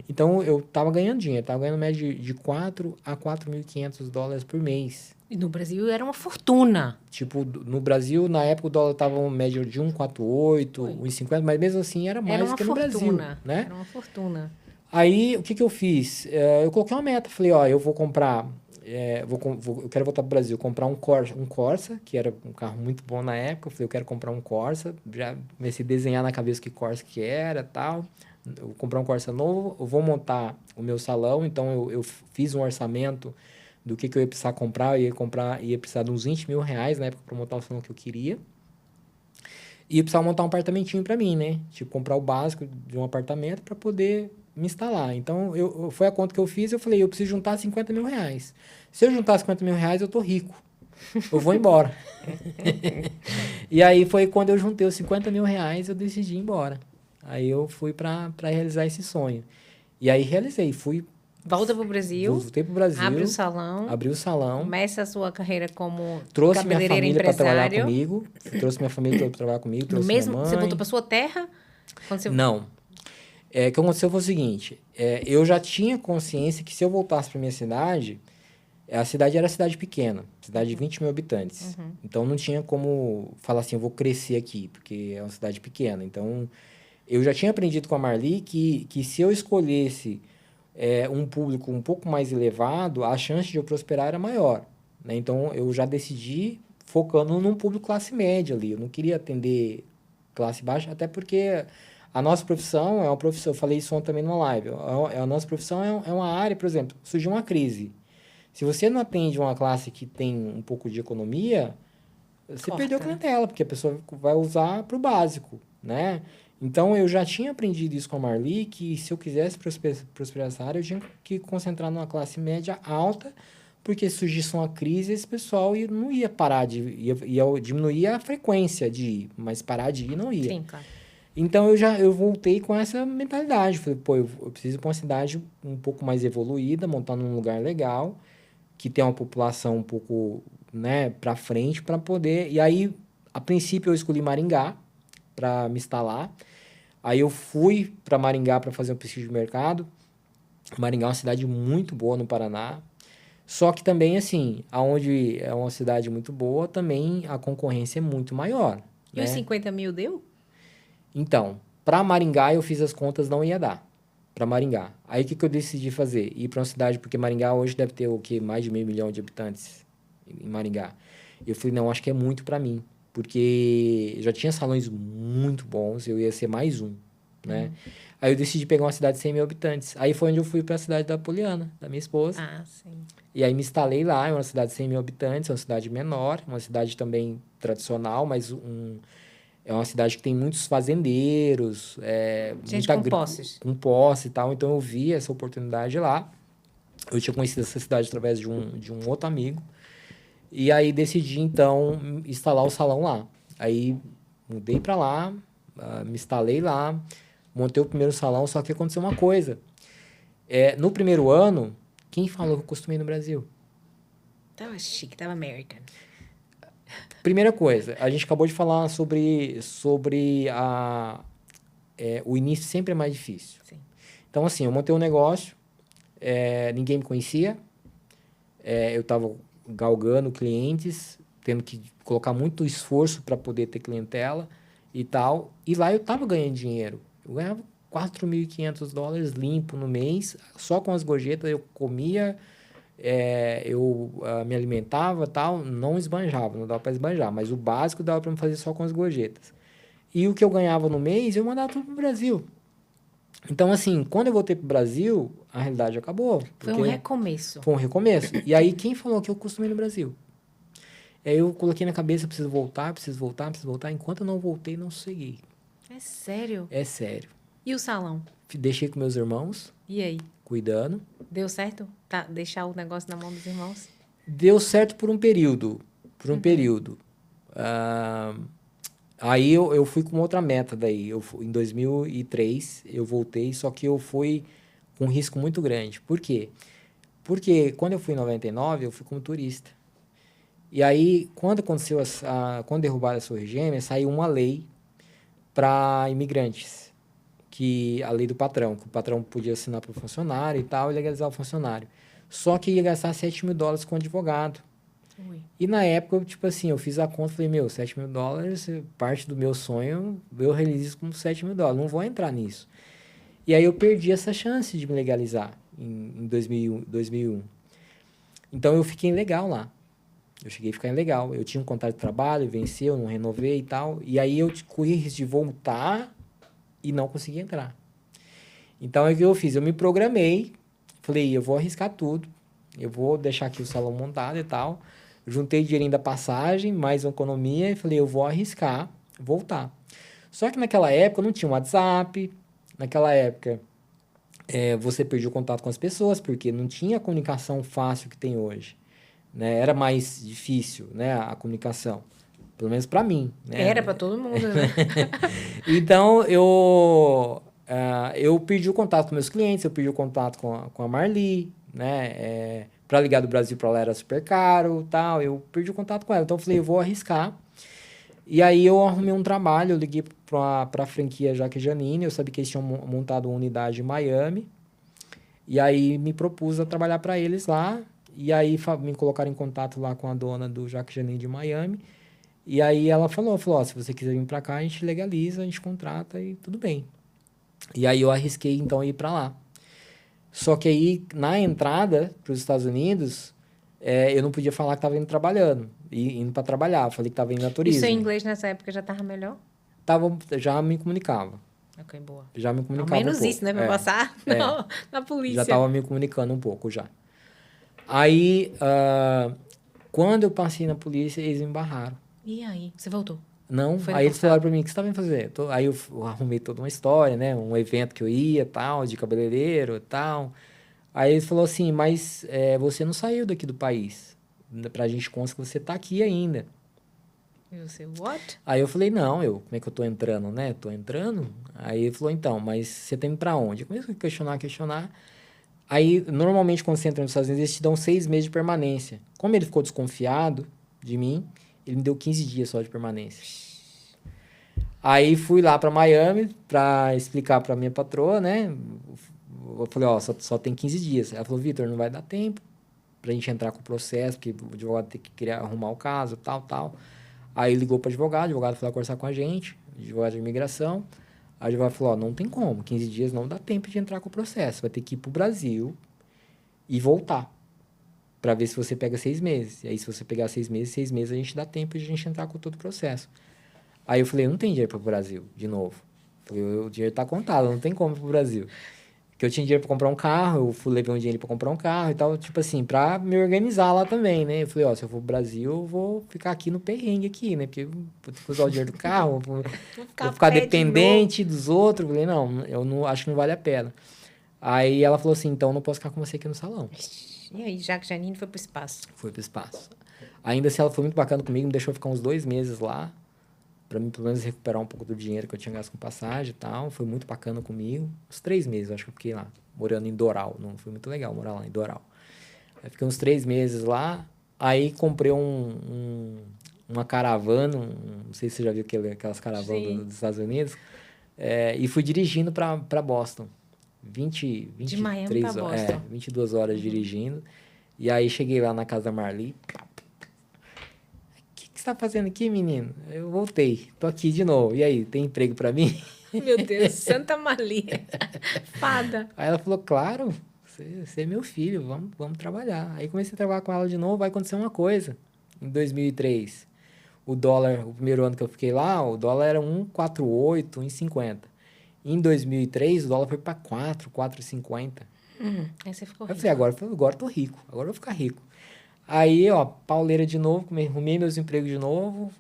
Então eu estava ganhando dinheiro, estava ganhando média de 4 a 4.500 dólares por mês. E no Brasil era uma fortuna. Tipo, no Brasil, na época o dólar estava uma média de 1,48, 1,50, mas mesmo assim era mais que no Brasil, né? Era uma fortuna. Aí, o que eu fiz? Eu coloquei uma meta, falei, ó, eu vou comprar, eu quero voltar pro Brasil, comprar um Corsa, que era um carro muito bom na época, eu falei, eu quero comprar um Corsa, já comecei a desenhar na cabeça que Corsa que era, tal, eu vou comprar um Corsa novo, eu vou montar o meu salão, então eu fiz um orçamento do que eu ia precisar comprar, ia precisar de uns 20 mil reais na época para montar o salão que eu queria, e eu precisava montar um apartamentinho para mim, né, tipo, comprar o básico de um apartamento para poder me instalar. Então, foi a conta que eu fiz, eu falei, eu preciso juntar 50 mil reais. Se eu juntar 50 mil reais, eu tô rico. Eu vou embora. E aí foi quando eu juntei os 50 mil reais, eu decidi ir embora. Aí eu fui para realizar esse sonho. E aí realizei, Volta pro Brasil. Voltei pro Brasil. Abre o salão. Abri o salão. Começa a sua carreira como trouxe cabeleireiro minha família para trabalhar empresário. comigo. Trouxe minha família para trabalhar comigo. Trouxe minha mãe. Você voltou para sua terra? Não. O que aconteceu foi o seguinte, eu já tinha consciência que se eu voltasse para minha cidade, a cidade era cidade pequena, cidade de 20 mil habitantes. Uhum. Então, não tinha como falar assim, eu vou crescer aqui, porque é uma cidade pequena. Então, eu já tinha aprendido com a Marli que se eu escolhesse um público um pouco mais elevado, a chance de eu prosperar era maior. Né? Então, eu já decidi focando num público classe média ali. Eu não queria atender classe baixa, até porque a nossa profissão é uma profissão, eu falei isso ontem também numa live, a nossa profissão é uma área, por exemplo, surgiu uma crise. Se você não atende uma classe que tem um pouco de economia, você perdeu a clientela, porque a pessoa vai usar para o básico, né? Então, eu já tinha aprendido isso com a Marli, que se eu quisesse prosperar essa área, eu tinha que concentrar numa classe média alta, porque se surgisse uma crise, esse pessoal não ia parar ia diminuir a frequência de ir, mas parar de ir não ia. Sim, claro. Então, eu voltei com essa mentalidade. Falei, pô, eu preciso ir para uma cidade um pouco mais evoluída, montar num lugar legal, que tem uma população um pouco, né, para frente, para poder... E aí, a princípio, eu escolhi Maringá para me instalar. Aí, eu fui para Maringá para fazer um pesquisa de mercado. Maringá é uma cidade muito boa no Paraná. Só que também, assim, aonde é uma cidade muito boa, também a concorrência é muito maior. E os 50 mil deu? Então, para Maringá eu fiz as contas, não ia dar. Para Maringá. Aí o que eu decidi fazer? Ir para uma cidade, porque Maringá hoje deve ter o quê? Mais de 500 mil de habitantes em Maringá. Eu falei, não, acho que é muito para mim. Porque já tinha salões muito bons, eu ia ser mais um, né? Aí eu decidi pegar uma cidade de 100 mil habitantes. Aí foi onde eu fui para a cidade da Poliana, da minha esposa. Ah, sim. E aí me instalei lá, é uma cidade de 100 mil habitantes, é uma cidade menor, uma cidade também tradicional, mas é uma cidade que tem muitos fazendeiros. Gente com posses. Com posse e tal. Então, eu vi essa oportunidade lá. Eu tinha conhecido essa cidade através de um outro amigo. E aí, decidi, então, instalar o salão lá. Aí, mudei para lá, me instalei lá, montei o primeiro salão, só que aconteceu uma coisa. No primeiro ano, quem falou que eu costumei no Brasil? Tava chique, tava American. Primeira coisa, a gente acabou de falar sobre o início sempre é mais difícil. Sim. Então, assim, eu montei um negócio, ninguém me conhecia, eu estava galgando clientes, tendo que colocar muito esforço para poder ter clientela e tal. E lá eu estava ganhando dinheiro. Eu ganhava 4.500 dólares limpo no mês, só com as gorjetas eu comia... eu me alimentava tal, não esbanjava, não dava para esbanjar, mas o básico dava para me fazer só com as gorjetas. E o que eu ganhava no mês, eu mandava tudo pro Brasil. Então, assim, quando eu voltei pro Brasil, a realidade acabou. Foi um recomeço. Foi um recomeço. E aí, quem falou que eu costumei no Brasil? Aí eu coloquei na cabeça, preciso voltar. Enquanto eu não voltei, não sosseguei. É sério? É sério. E o salão? Deixei com meus irmãos. E aí? Cuidando. Deu certo? Deixar o negócio na mão dos irmãos? Deu certo por um período. Aí eu fui com outra meta daí. Em 2003, eu voltei, só que eu fui com um risco muito grande. Por quê? Porque quando eu fui em 99, eu fui como turista. E aí, quando aconteceu quando derrubaram as Torres Gêmeas, saiu uma lei para imigrantes, que a lei do patrão, que o patrão podia assinar para o funcionário e tal, e legalizar o funcionário. Só que ia gastar $7.000 com advogado. Ui. E na época, tipo assim, eu fiz a conta e falei, meu, $7.000, parte do meu sonho, eu realizo com $7.000, não vou entrar nisso. E aí eu perdi essa chance de me legalizar em 2001. Então eu fiquei ilegal lá. Eu cheguei a ficar ilegal. Eu tinha um contrato de trabalho, venceu, não renovei e tal. E aí eu corri risco de voltar e não consegui entrar. Então, o que eu fiz? Eu me programei, falei, eu vou arriscar tudo, eu vou deixar aqui o salão montado e tal. Juntei dinheirinho da passagem, mais uma economia, e falei, eu vou arriscar, voltar. Só que naquela época não tinha WhatsApp, naquela época você perdia o contato com as pessoas, porque não tinha a comunicação fácil que tem hoje. Né? Era mais difícil, né, a comunicação. Pelo menos para mim. Né? Era para todo mundo, né? Então, eu perdi o contato com meus clientes, eu perdi o contato com a Marli, né? Para ligar do Brasil para lá era super caro, tal. Eu perdi o contato com ela. Então, eu falei, eu vou arriscar. E aí, eu arrumei um trabalho, eu liguei para a franquia Jaque Janine, eu sabia que eles tinham montado uma unidade em Miami. E aí, me propus a trabalhar para eles lá. E aí, me colocaram em contato lá com a dona do Jaque Janine de Miami. E aí ela falou, ó, se você quiser vir para cá, a gente legaliza, a gente contrata e tudo bem. E aí eu arrisquei, então, ir para lá. Só que aí, na entrada para os Estados Unidos, eu não podia falar que estava indo trabalhando, indo para trabalhar. Eu falei que estava indo a turismo. E seu inglês nessa época já estava melhor? Já me comunicava. Ok, boa. Já me comunicava ao menos isso, né? Para passar na polícia. Já estava me comunicando um pouco, já. Aí, quando eu passei na polícia, eles me barraram. E aí? Você voltou? Não, aí eles falaram pra mim, o que você tá vindo fazer? Aí eu arrumei toda uma história, né? Um evento que eu ia, tal, de cabeleireiro e tal. Aí eles falaram assim, mas você não saiu daqui do país. Pra gente constar que você tá aqui ainda. E você, what? Aí eu falei, não, como é que eu tô entrando, né? Tô entrando. Aí ele falou, então, mas você tá indo pra onde? Eu comecei a questionar. Aí, normalmente, quando você entra nos Estados Unidos, eles te dão 6 meses de permanência. Como ele ficou desconfiado de mim, ele me deu 15 dias só de permanência. Aí fui lá para Miami para explicar para minha patroa, né? Eu falei, ó, só tem 15 dias. Ela falou, Vitor, não vai dar tempo pra gente entrar com o processo, porque o advogado tem que arrumar o caso, tal. Aí ligou para o advogado foi lá conversar com a gente, advogado de imigração. A advogado falou, ó, não tem como, 15 dias não dá tempo de entrar com o processo. Vai ter que ir pro Brasil e voltar. Para ver se você pega 6 meses. E aí, se você pegar 6 meses a gente dá tempo de a gente entrar com todo o processo. Aí eu falei, eu não tenho dinheiro para o Brasil, de novo. Falei, o dinheiro está contado, não tem como ir para o Brasil. Porque eu tinha dinheiro para comprar um carro, levei um dinheiro para comprar um carro e tal, tipo assim, para me organizar lá também, né? Eu falei, ó, se eu for pro Brasil, eu vou ficar aqui no perrengue aqui, né? Porque eu vou ter que usar o dinheiro do carro, vou ficar dependente dos outros. Eu falei, não, eu não, acho que não vale a pena. Aí ela falou assim, então eu não posso ficar com você aqui no salão. E aí, Jaque Janine foi pro espaço? Foi pro espaço. Ainda assim, ela foi muito bacana comigo, me deixou ficar uns 2 meses lá, para mim, pelo menos, recuperar um pouco do dinheiro que eu tinha gasto com passagem e tal. Foi muito bacana comigo. Uns 3 meses, acho que eu fiquei lá, morando em Doral. Não foi muito legal morar lá em Doral. Aí fiquei uns 3 meses lá, aí comprei uma caravana, não sei se você já viu aquelas caravanas dos Estados Unidos, e fui dirigindo para Boston. 23 de Miami pra Boston. 22 horas dirigindo. E aí cheguei lá na casa da Marli. O que você tá fazendo aqui, menino? Eu voltei, tô aqui de novo. E aí, tem emprego para mim? Meu Deus, Santa Marli. Fada. Aí ela falou, claro, você é meu filho, vamos trabalhar. Aí comecei a trabalhar com ela de novo, vai acontecer uma coisa. Em 2003, o dólar, o primeiro ano que eu fiquei lá, o dólar era 1,48, 1,50. Em 2003, o dólar foi para 4,50. Aí você ficou rico. Eu falei, agora eu tô rico, agora eu vou ficar rico. Aí, ó, pauleira de novo, arrumei meus empregos de novo.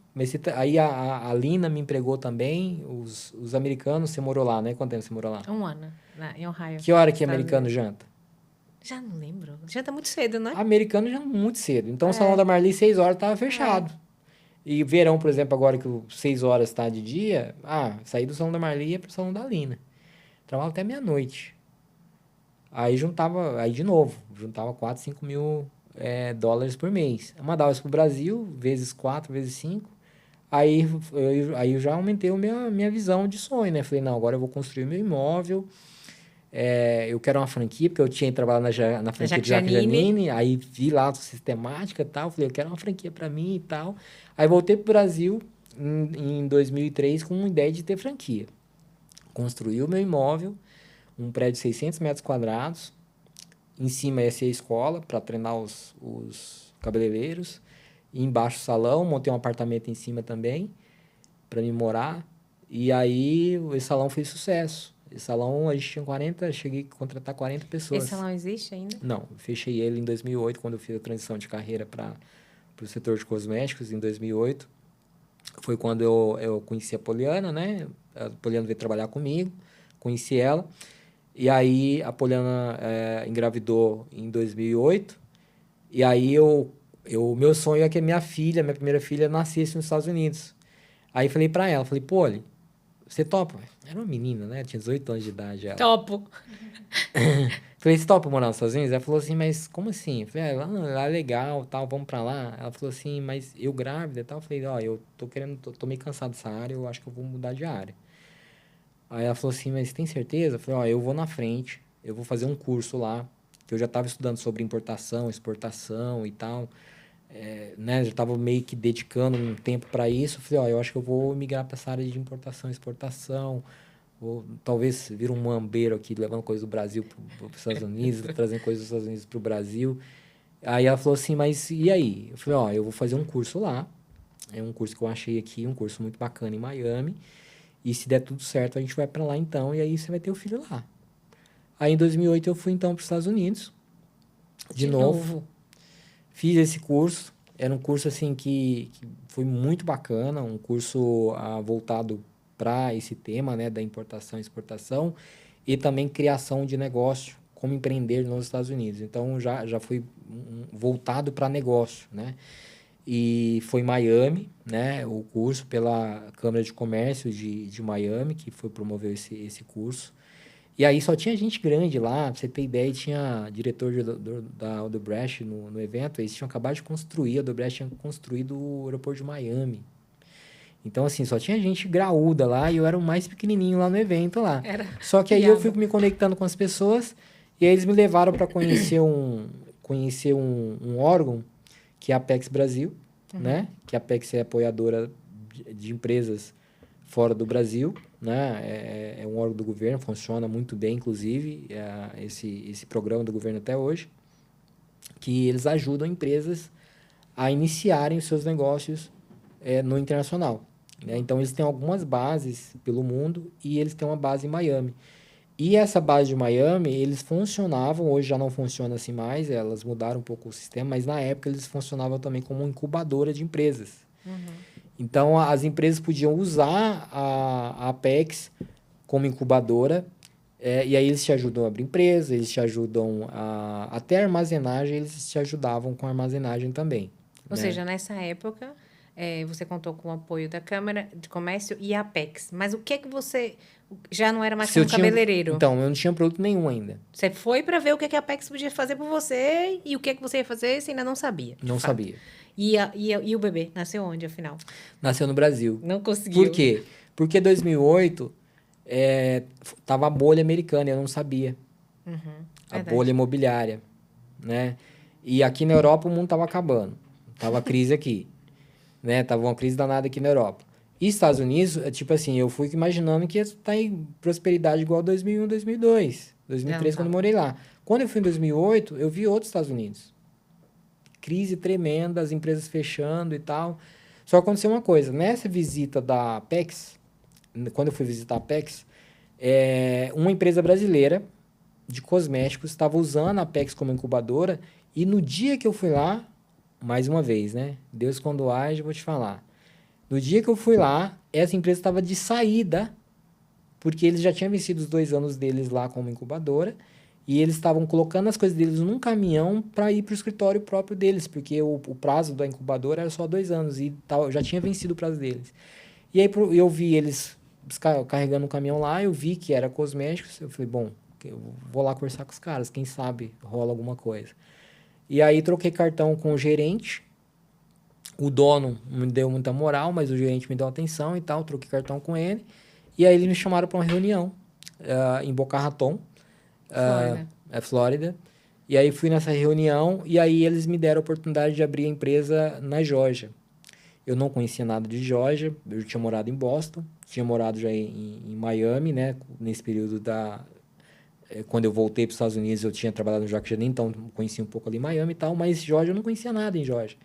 Aí a Lina me empregou também, os americanos, você morou lá, né? Quanto tempo você morou lá? 1 ano, em Ohio. Que hora que americano janta? Já não lembro. Janta muito cedo, né? Americano janta muito cedo. Então, o salão da Marli, 6 horas, estava fechado. E verão, por exemplo, agora que 6 horas está de dia, saí do salão da Marli e ia pro salão da Lina. Trabalho até meia-noite. Aí de novo, juntava 4, 5 mil dólares por mês. Eu mandava isso pro Brasil, vezes 4, vezes 5. Aí eu já aumentei a minha visão de sonho, né? Falei, não, agora eu vou construir meu imóvel. Eu quero uma franquia, porque eu tinha trabalhado na franquia de Jaque Janine. Aí vi lá a sistemática e tal. Falei, eu quero uma franquia para mim e tal. Aí voltei pro Brasil em 2003 com uma ideia de ter franquia. Construí o meu imóvel, um prédio de 600 metros quadrados. Em cima ia ser a escola para treinar os cabeleireiros. E embaixo o salão, montei um apartamento em cima também para mim morar. E aí esse salão fez sucesso. Esse salão a gente tinha 40, cheguei a contratar 40 pessoas. Esse salão existe ainda? Não, fechei ele em 2008, quando eu fiz a transição de carreira para o setor de cosméticos, em 2008. Foi quando eu conheci a Poliana, né? A Poliana veio trabalhar comigo, conheci ela. E aí a Poliana engravidou em 2008. E aí meu sonho é que minha primeira filha, nascesse nos Estados Unidos. Aí falei pra ela, Poli, você topa? Era uma menina, né? Tinha 18 anos de idade. Ela. Topo. Falei, você topa morar nos Estados Unidos? Ela falou assim, mas como assim? Eu falei, lá é legal, tal, vamos pra lá. Ela falou assim, mas eu grávida e tal. Eu falei, eu tô meio cansado dessa área, eu acho que eu vou mudar de área. Aí ela falou assim, mas tem certeza? Eu falei, eu vou na frente, eu vou fazer um curso lá, que eu já estava estudando sobre importação, exportação e tal, né? Já estava meio que dedicando um tempo para isso. Eu falei, eu acho que eu vou migrar para essa área de importação e exportação, ou talvez vir um mambeiro aqui, levando coisas do Brasil para os Estados Unidos, trazendo coisas dos Estados Unidos para o Brasil. Aí ela falou assim, mas e aí? Eu falei, eu vou fazer um curso lá, é um curso que eu achei aqui, um curso muito bacana em Miami. E se der tudo certo, a gente vai para lá então, e aí você vai ter o filho lá. Aí em 2008 eu fui então para os Estados Unidos, de novo. Fiz esse curso, era um curso assim que foi muito bacana, um curso voltado para esse tema, né, da importação e exportação, e também criação de negócio, como empreender nos Estados Unidos. Então já foi voltado para negócio, né? E foi em Miami, né, o curso pela Câmara de Comércio de Miami, que foi promover esse curso. E aí só tinha gente grande lá, pra você ter ideia, tinha diretor da Odebrecht no evento, eles tinham acabado de construir, a Odebrecht tinha construído o aeroporto de Miami. Então, assim, só tinha gente graúda lá e eu era o mais pequenininho lá no evento lá. Só que aí eu fui me conectando com as pessoas e aí eles me levaram para conhecer um órgão, que é a Apex Brasil, né? Que a Apex é apoiadora de empresas fora do Brasil, né? É um órgão do governo, funciona muito bem, inclusive, esse programa do governo até hoje, que eles ajudam empresas a iniciarem os seus negócios no internacional, né? Então, eles têm algumas bases pelo mundo e eles têm uma base em Miami. E essa base de Miami, eles funcionavam, hoje já não funciona assim mais, elas mudaram um pouco o sistema, mas na época eles funcionavam também como incubadora de empresas. Então, as empresas podiam usar a Apex como incubadora, e aí eles te ajudam a abrir empresa, eles te ajudam até a armazenagem, eles te ajudavam com a armazenagem também. Ou seja, nessa época, você contou com o apoio da Câmara de Comércio e a Apex. Mas o que é que você... Já não era mais como cabeleireiro? Então, eu não tinha produto nenhum ainda. Você foi para ver o que a Apex podia fazer por você e o que você ia fazer, você ainda não sabia. Não sabia. E o bebê nasceu onde, afinal? Nasceu no Brasil. Não conseguiu. Por quê? Porque em 2008 tava a bolha americana, eu não sabia. A bolha imobiliária, né? E aqui na Europa o mundo tava acabando. Tava a crise aqui, né? Tava uma crise danada aqui na Europa. E Estados Unidos, tipo assim, eu fui imaginando que ia estar em prosperidade igual 2001, 2002, 2003, quando eu morei lá. Quando eu fui em 2008, eu vi outros Estados Unidos. Crise tremenda, as empresas fechando e tal. Só aconteceu uma coisa, nessa visita da Apex, quando eu fui visitar a Apex, uma empresa brasileira de cosméticos estava usando a Apex como incubadora e no dia que eu fui lá, mais uma vez, né? Deus quando age, vou te falar. No dia que eu fui lá, essa empresa estava de saída, porque eles já tinham vencido os 2 anos deles lá como incubadora, e eles estavam colocando as coisas deles num caminhão para ir para o escritório próprio deles, porque o prazo da incubadora era só 2 anos, e já tinha vencido o prazo deles. E aí eu vi eles carregando um caminhão lá, eu vi que era cosméticos, eu falei, bom, eu vou lá conversar com os caras, quem sabe rola alguma coisa. E aí troquei cartão com o gerente, o dono não me deu muita moral, mas o gerente me deu atenção e tal, troquei cartão com ele. E aí eles me chamaram para uma reunião em Boca Raton, Flórida. Flórida. E aí fui nessa reunião e aí eles me deram a oportunidade de abrir a empresa na Geórgia. Eu não conhecia nada de Geórgia, eu tinha morado em Boston, tinha morado já em Miami, né? Nesse período quando eu voltei para os Estados Unidos, eu tinha trabalhado no Joaquim Jardim, então conhecia um pouco ali em Miami e tal, mas Geórgia eu não conhecia nada em Geórgia.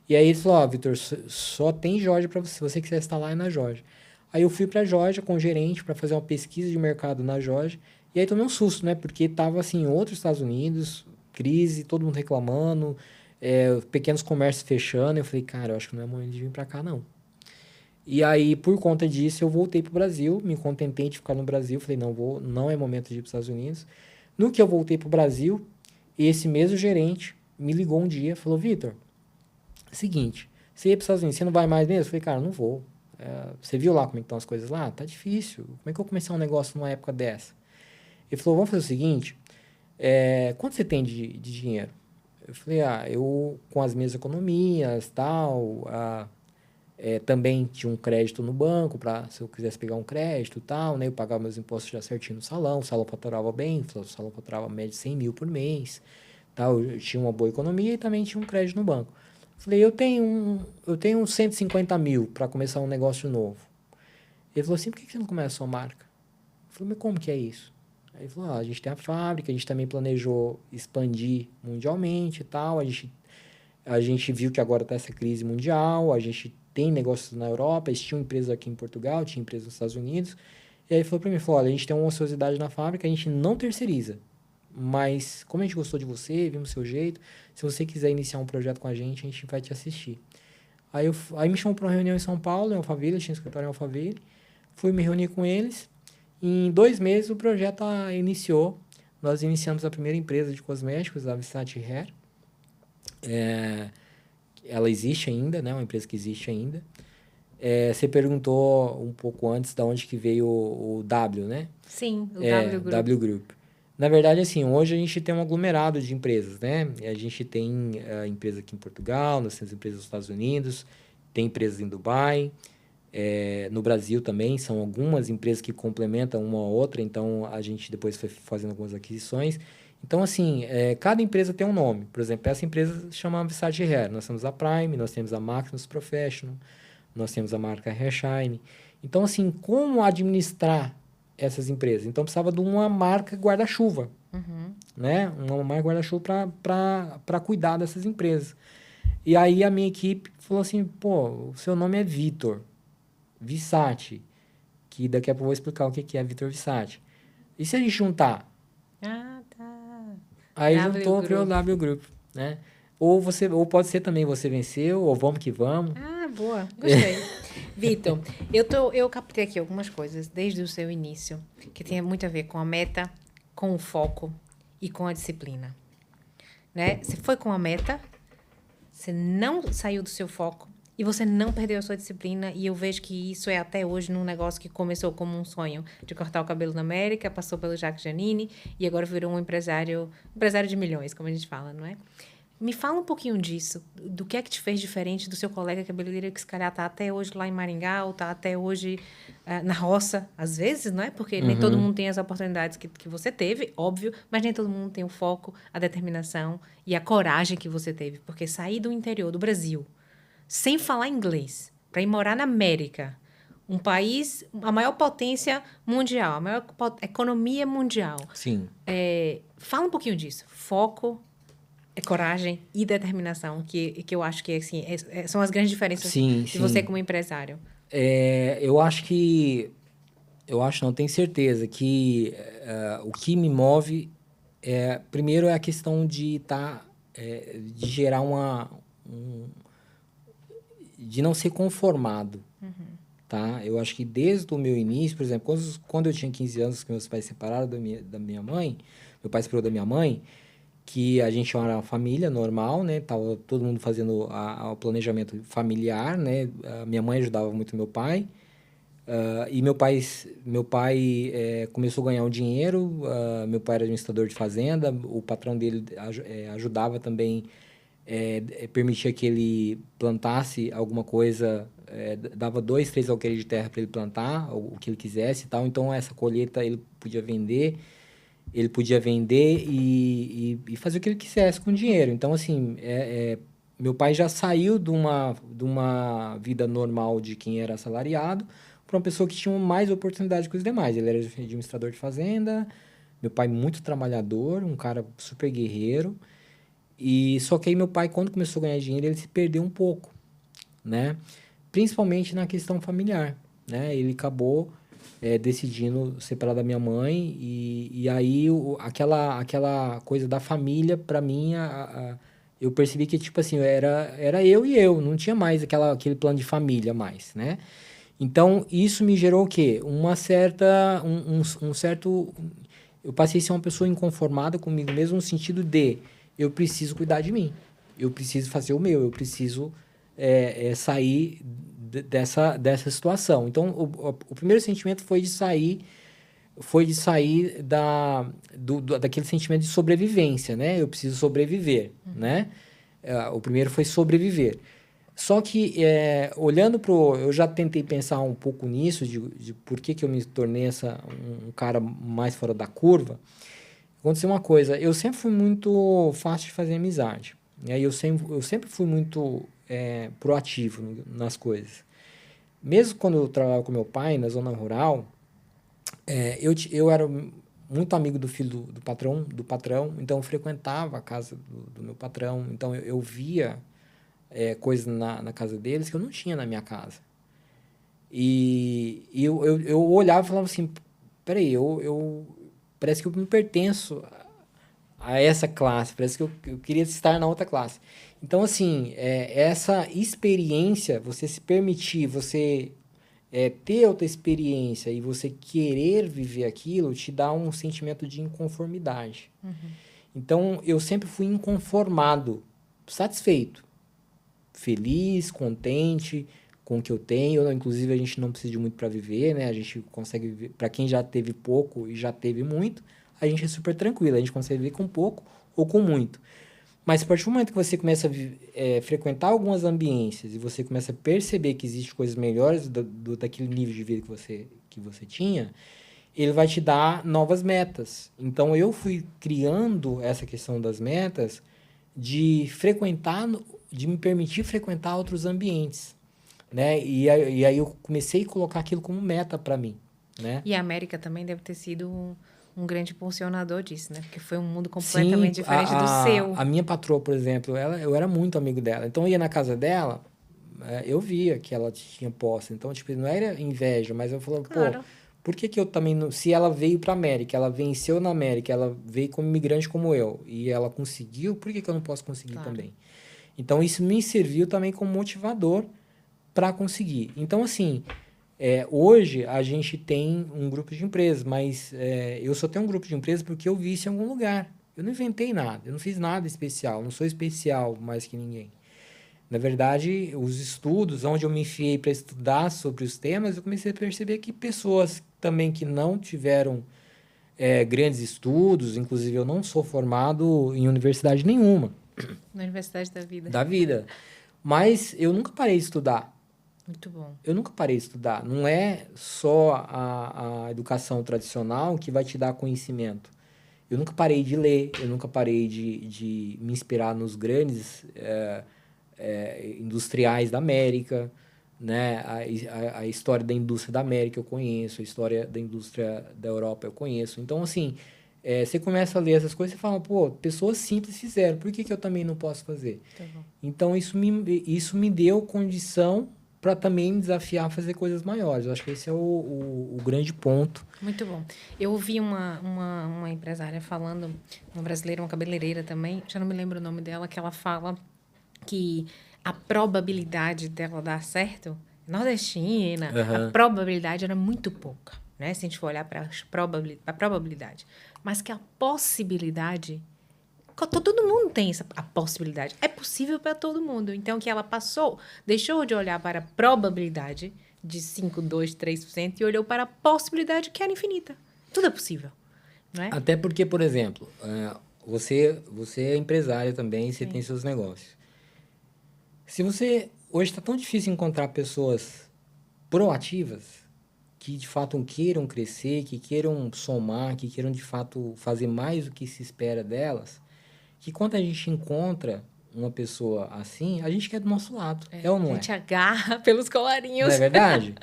E aí ele falou, Vitor, só tem Geórgia para você, se você quiser estar lá é na Geórgia. Aí eu fui para a Geórgia com o gerente para fazer uma pesquisa de mercado na Geórgia, e aí tomei um susto, né? Porque tava assim, outros Estados Unidos, crise, todo mundo reclamando, pequenos comércios fechando, eu falei, cara, eu acho que não é momento de vir para cá, não. E aí, por conta disso, eu voltei para o Brasil, me contentei de ficar no Brasil, falei, não é momento de ir para os Estados Unidos. No que eu voltei para o Brasil, esse mesmo gerente me ligou um dia, falou, Vitor, seguinte, você ia para os Estados Unidos, você não vai mais mesmo? Eu falei, cara, não vou. Você viu lá como é que estão as coisas lá? Tá difícil. Como é que eu comecei um negócio numa época dessa? Ele falou, vamos fazer o seguinte, quanto você tem de dinheiro? Eu falei, eu com as minhas economias, tal, também tinha um crédito no banco, se eu quisesse pegar um crédito e tal, né? Eu pagava meus impostos já certinho no salão, o salão faturava bem, o salão faturava média de 100 mil por mês, tal. Eu tinha uma boa economia e também tinha um crédito no banco. Falei, eu tenho uns 150 mil para começar um negócio novo. Ele falou assim, por que você não começa a sua marca? Eu falei, mas como que é isso? Aí ele falou, a gente tem a fábrica, a gente também planejou expandir mundialmente e tal, a gente viu que agora está essa crise mundial, a gente tem negócios na Europa, eles tinham empresas aqui em Portugal, tinha empresas nos Estados Unidos. E aí ele falou para mim, olha, a gente tem uma ociosidade na fábrica, a gente não terceiriza. Mas como a gente gostou de você, vimos o seu jeito, se você quiser iniciar um projeto com a gente vai te assistir. Aí me chamou para uma reunião em São Paulo, em Alphaville, tinha um escritório em Alphaville. Fui me reunir com eles. Em 2 meses o projeto iniciou. Nós iniciamos a primeira empresa de cosméticos, a Visati Hair. Ela existe ainda, né? Uma empresa que existe ainda. Você perguntou um pouco antes de onde que veio o W, né? Sim, o W Group. W Group. Na verdade, assim, hoje a gente tem um aglomerado de empresas, né? A gente tem empresa aqui em Portugal, nós temos empresas nos Estados Unidos, tem empresas em Dubai, no Brasil também, são algumas empresas que complementam uma ou outra, então a gente depois foi fazendo algumas aquisições. Então, assim, cada empresa tem um nome. Por exemplo, essa empresa se chama Visage Hair. Nós temos a Prime, nós temos a Maximus Professional, nós temos a marca Hairshine. Então, assim, como administrar essas empresas? Então, precisava de uma marca guarda-chuva, né? Uma marca guarda-chuva para cuidar dessas empresas. E aí a minha equipe falou assim, pô, o seu nome é Vitor Visati, que daqui a pouco eu vou explicar o que é Vitor Visati. E se a gente juntar? Tá. Aí juntou, criou o W Group, né? Ou pode ser também você venceu, ou vamos que vamos. Boa. Gostei. Vitor, eu captei aqui algumas coisas desde o seu início, que tem muito a ver com a meta, com o foco e com a disciplina. Né? Você foi com a meta, você não saiu do seu foco e você não perdeu a sua disciplina, e eu vejo que isso é até hoje num negócio que começou como um sonho de cortar o cabelo na América, passou pelo Jacques Janine e agora virou um empresário de milhões, como a gente fala, não é? Me fala um pouquinho disso, do que é que te fez diferente do seu colega cabeleireiro que se calhar está até hoje lá em Maringá ou está até hoje na roça, às vezes, não é? Porque nem todo mundo tem as oportunidades que você teve, óbvio, mas nem todo mundo tem o foco, a determinação e a coragem que você teve. Porque sair do interior do Brasil, sem falar inglês, para ir morar na América, um país, a maior potência mundial, a maior economia mundial. Sim. Fala um pouquinho disso. Foco, coragem e determinação, que eu acho que assim, são as grandes diferenças de você como empresário. Eu acho, não tenho certeza, que o que me move, primeiro é a questão de de gerar de não ser conformado. Tá? Eu acho que desde o meu início, por exemplo, quando eu tinha 15 anos, que meus pais se separaram da minha mãe, meu pai se separou da minha mãe, que a gente era uma família normal, né? Tava todo mundo fazendo o planejamento familiar, né? A minha mãe ajudava muito meu pai. E meu pai começou a ganhar um dinheiro. Meu pai era administrador de fazenda. O patrão dele ajudava também, permitia que ele plantasse alguma coisa, dava 2, 3 alqueires de terra para ele plantar o que ele quisesse e tal. Então, essa colheita ele podia vender. Ele podia vender e fazer o que ele quisesse com o dinheiro. Então, assim, meu pai já saiu de uma vida normal de quem era assalariado para uma pessoa que tinha mais oportunidade que os demais. Ele era administrador de fazenda, meu pai muito trabalhador, um cara super guerreiro. E só que aí meu pai, quando começou a ganhar dinheiro, ele se perdeu um pouco, né? Principalmente na questão familiar, né? Ele acabou decidindo separar da minha mãe e aí aquela coisa da família, para mim, eu percebi que, tipo assim, era eu e eu, não tinha mais aquele plano de família mais, né? Então, isso me gerou o quê? Um certo... Eu passei a ser uma pessoa inconformada comigo mesmo, no sentido de eu preciso cuidar de mim, eu preciso fazer o meu, eu preciso sair dessa situação. Então, o primeiro sentimento foi de sair daquele sentimento de sobrevivência, né? Eu preciso sobreviver, né? O primeiro foi sobreviver. Só que, olhando eu já tentei pensar um pouco nisso, de por que eu me tornei um cara mais fora da curva. Aconteceu uma coisa, eu sempre fui muito fácil de fazer amizade. E aí eu sempre fui muito proativo nas coisas. Mesmo quando eu trabalhava com meu pai na zona rural, eu era muito amigo do filho do patrão, então eu frequentava a casa do meu patrão, então eu via coisas na casa deles que eu não tinha na minha casa. E eu olhava e falava assim, peraí, parece que eu não pertenço a essa classe, parece que eu queria estar na outra classe. Então, assim, essa experiência, você se permitir, você ter outra experiência e você querer viver aquilo, te dá um sentimento de inconformidade. Então, eu sempre fui inconformado, satisfeito, feliz, contente com o que eu tenho. Inclusive, a gente não precisa de muito para viver, né? A gente consegue viver, para quem já teve pouco e já teve muito, a gente é super tranquilo, a gente consegue viver com pouco ou com muito. Mas a partir do momento que você começa a frequentar algumas ambiências e você começa a perceber que existem coisas melhores daquele nível de vida que você tinha, ele vai te dar novas metas. Então, eu fui criando essa questão das metas de me permitir frequentar outros ambientes, né? E aí eu comecei a colocar aquilo como meta para mim, né? E a América também deve ter sido um grande impulsionador disso, né? Porque foi um mundo completamente diferente do seu. A minha patroa, por exemplo, eu era muito amigo dela. Então, eu ia na casa dela, eu via que ela tinha posse. Então, tipo, não era inveja, mas eu falava, Claro. pô, por que eu também não... Se ela veio para América, ela venceu na América, ela veio como imigrante como eu, e ela conseguiu, por que eu não posso conseguir também? Então, isso me serviu também como motivador para conseguir. Então, assim, hoje a gente tem um grupo de empresas, mas eu só tenho um grupo de empresas porque eu vi isso em algum lugar. Eu não inventei nada, eu não fiz nada especial, não sou especial mais que ninguém. Na verdade, os estudos, onde eu me enfiei para estudar sobre os temas, eu comecei a perceber que pessoas também que não tiveram grandes estudos, inclusive eu não sou formado em universidade nenhuma. Na Universidade da Vida. Da vida. Mas eu nunca parei de estudar. Muito bom. Eu nunca parei de estudar. Não é só a educação tradicional que vai te dar conhecimento. Eu nunca parei de ler, eu nunca parei de me inspirar nos grandes industriais da América, né? A história da indústria da América eu conheço, a história da indústria da Europa eu conheço. Então, assim, você começa a ler essas coisas e fala, pô, pessoas simples fizeram, por que eu também não posso fazer? Tá bom. Então, isso me deu condição para também me desafiar a fazer coisas maiores. Eu acho que esse é o grande ponto. Muito bom. Eu ouvi uma empresária falando, uma brasileira, uma cabeleireira também, já não me lembro o nome dela, que ela fala que a probabilidade dela dar certo, nordestina, a probabilidade era muito pouca, né? Se a gente for olhar para a probabilidade. Mas que a possibilidade... Todo mundo tem a possibilidade. É possível para todo mundo. Então, que ela deixou de olhar para a probabilidade, de 5, 2, 3% e olhou para a possibilidade que era infinita. Tudo é possível, não é? Até porque, por exemplo, você é empresária também, você tem seus negócios. Se você... Hoje está tão difícil encontrar pessoas proativas que, de fato, queiram crescer, que queiram somar, que queiram, de fato, fazer mais do que se espera delas, que quando a gente encontra uma pessoa assim, a gente quer do nosso lado. É ou não é? A gente agarra pelos colarinhos. Não é verdade?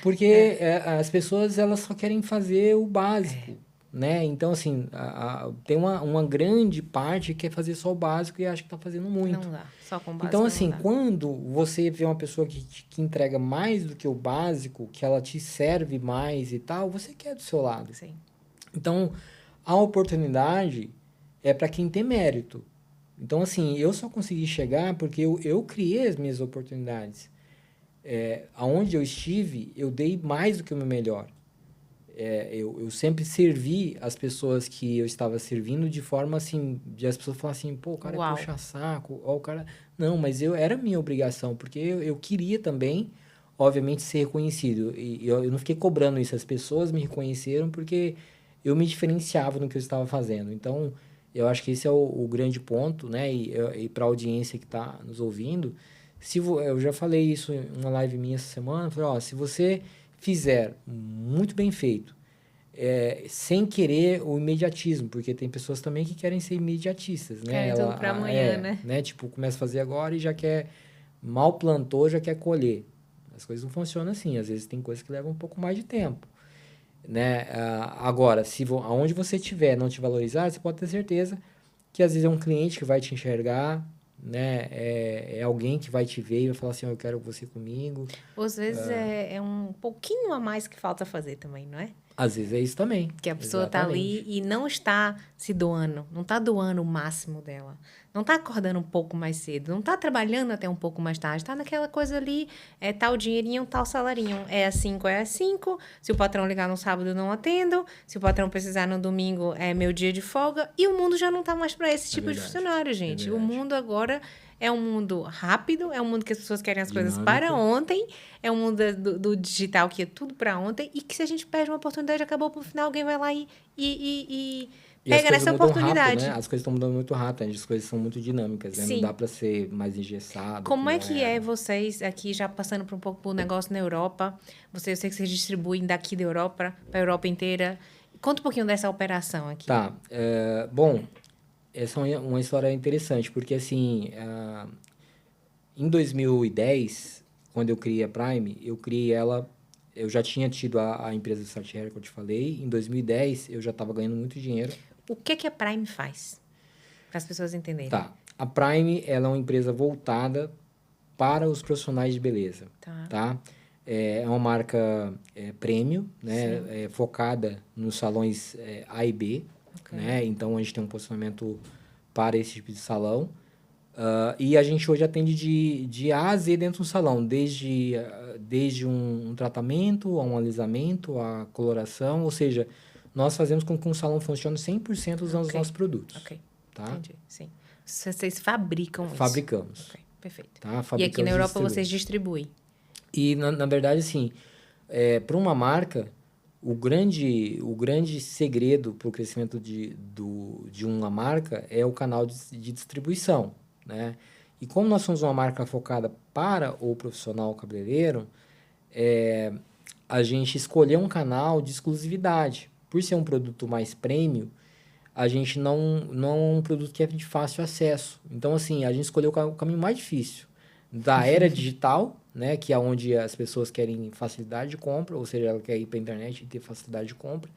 Porque as pessoas, elas só querem fazer o básico, né? Então, assim, tem uma grande parte que quer fazer só o básico e acha que está fazendo muito. Não dá, só com o básico Então, assim, não dá. quando você vê uma pessoa que entrega mais do que o básico, que ela te serve mais e tal, você quer do seu lado. Sim. Então, a oportunidade é para quem tem mérito. Então, assim, eu só consegui chegar porque eu criei as minhas oportunidades. Aonde eu estive, eu dei mais do que o meu melhor. Eu sempre servi as pessoas que eu estava servindo de forma assim, de as pessoas falarem assim, pô, o cara é puxa-saco, ó, o cara... Não, mas era minha obrigação, porque eu queria também, obviamente, ser reconhecido. E eu não fiquei cobrando isso, as pessoas me reconheceram porque eu me diferenciava no que eu estava fazendo. Então, eu acho que esse é o grande ponto, né? E para a audiência que está nos ouvindo, eu já falei isso em uma live minha essa semana, falei, ó, se você fizer muito bem feito, sem querer o imediatismo, porque tem pessoas também que querem ser imediatistas, né? Querem tudo para amanhã, né? Tipo, começa a fazer agora e já quer, mal plantou, já quer colher. As coisas não funcionam assim, às vezes tem coisas que levam um pouco mais de tempo, né? Agora, aonde você estiver não te valorizar, você pode ter certeza que às vezes é um cliente que vai te enxergar, né? É alguém que vai te ver e vai falar assim, eu quero você comigo. Às vezes é um pouquinho a mais que falta fazer também, não é? Às vezes é isso também. Que a pessoa está ali e não está se doando, não está doando o máximo dela, não está acordando um pouco mais cedo, não está trabalhando até um pouco mais tarde, está naquela coisa ali, tal dinheirinho, tal salarinho, às 5, às 5, se o patrão ligar no sábado eu não atendo, se o patrão precisar no domingo é meu dia de folga, e o mundo já não está mais para esse tipo de funcionário, gente. O mundo agora é um mundo rápido, é um mundo que as pessoas querem as coisas para ontem, é um mundo do digital que é tudo para ontem, e que se a gente perde uma oportunidade, acabou pro final, alguém vai lá e pega nessa oportunidade. Rápido, né? As coisas estão mudando muito rápido, as coisas são muito dinâmicas, né? Não dá para ser mais engessado. Como é que é vocês aqui, já passando por um pouco por negócio na Europa? Eu sei que vocês distribuem daqui da Europa para a Europa inteira. Conta um pouquinho dessa operação aqui. Tá. Bom, essa é uma história interessante, porque assim, em 2010, quando eu criei a Prime, eu criei ela, eu já tinha tido a empresa Start Hair que eu te falei, em 2010 eu já estava ganhando muito dinheiro. O que a Prime faz? Para as pessoas entenderem. Tá. A Prime, ela é uma empresa voltada para os profissionais de beleza. Tá? É uma marca premium, né? Focada nos salões A e B. Okay. Né? Então, a gente tem um posicionamento para esse tipo de salão. E a gente hoje atende de A a Z dentro do salão, desde um tratamento, a um alisamento, a coloração, ou seja, nós fazemos com que um salão funcione 100% usando os nossos produtos. Ok, tá? Entendi, sim. Vocês fabricam isso? Fabricamos. Ok, perfeito. Tá? E aqui na Europa vocês distribuem? E, na verdade, assim, para uma marca, o grande segredo para o crescimento de uma marca é o canal de distribuição, né? E como nós somos uma marca focada para o profissional cabeleireiro, a gente escolheu um canal de exclusividade. Por ser um produto mais premium, a gente não é um produto que é de fácil acesso. Então, assim, a gente escolheu o caminho mais difícil da era digital, né, que é onde as pessoas querem facilidade de compra, ou seja, ela quer ir para a internet e ter facilidade de compra,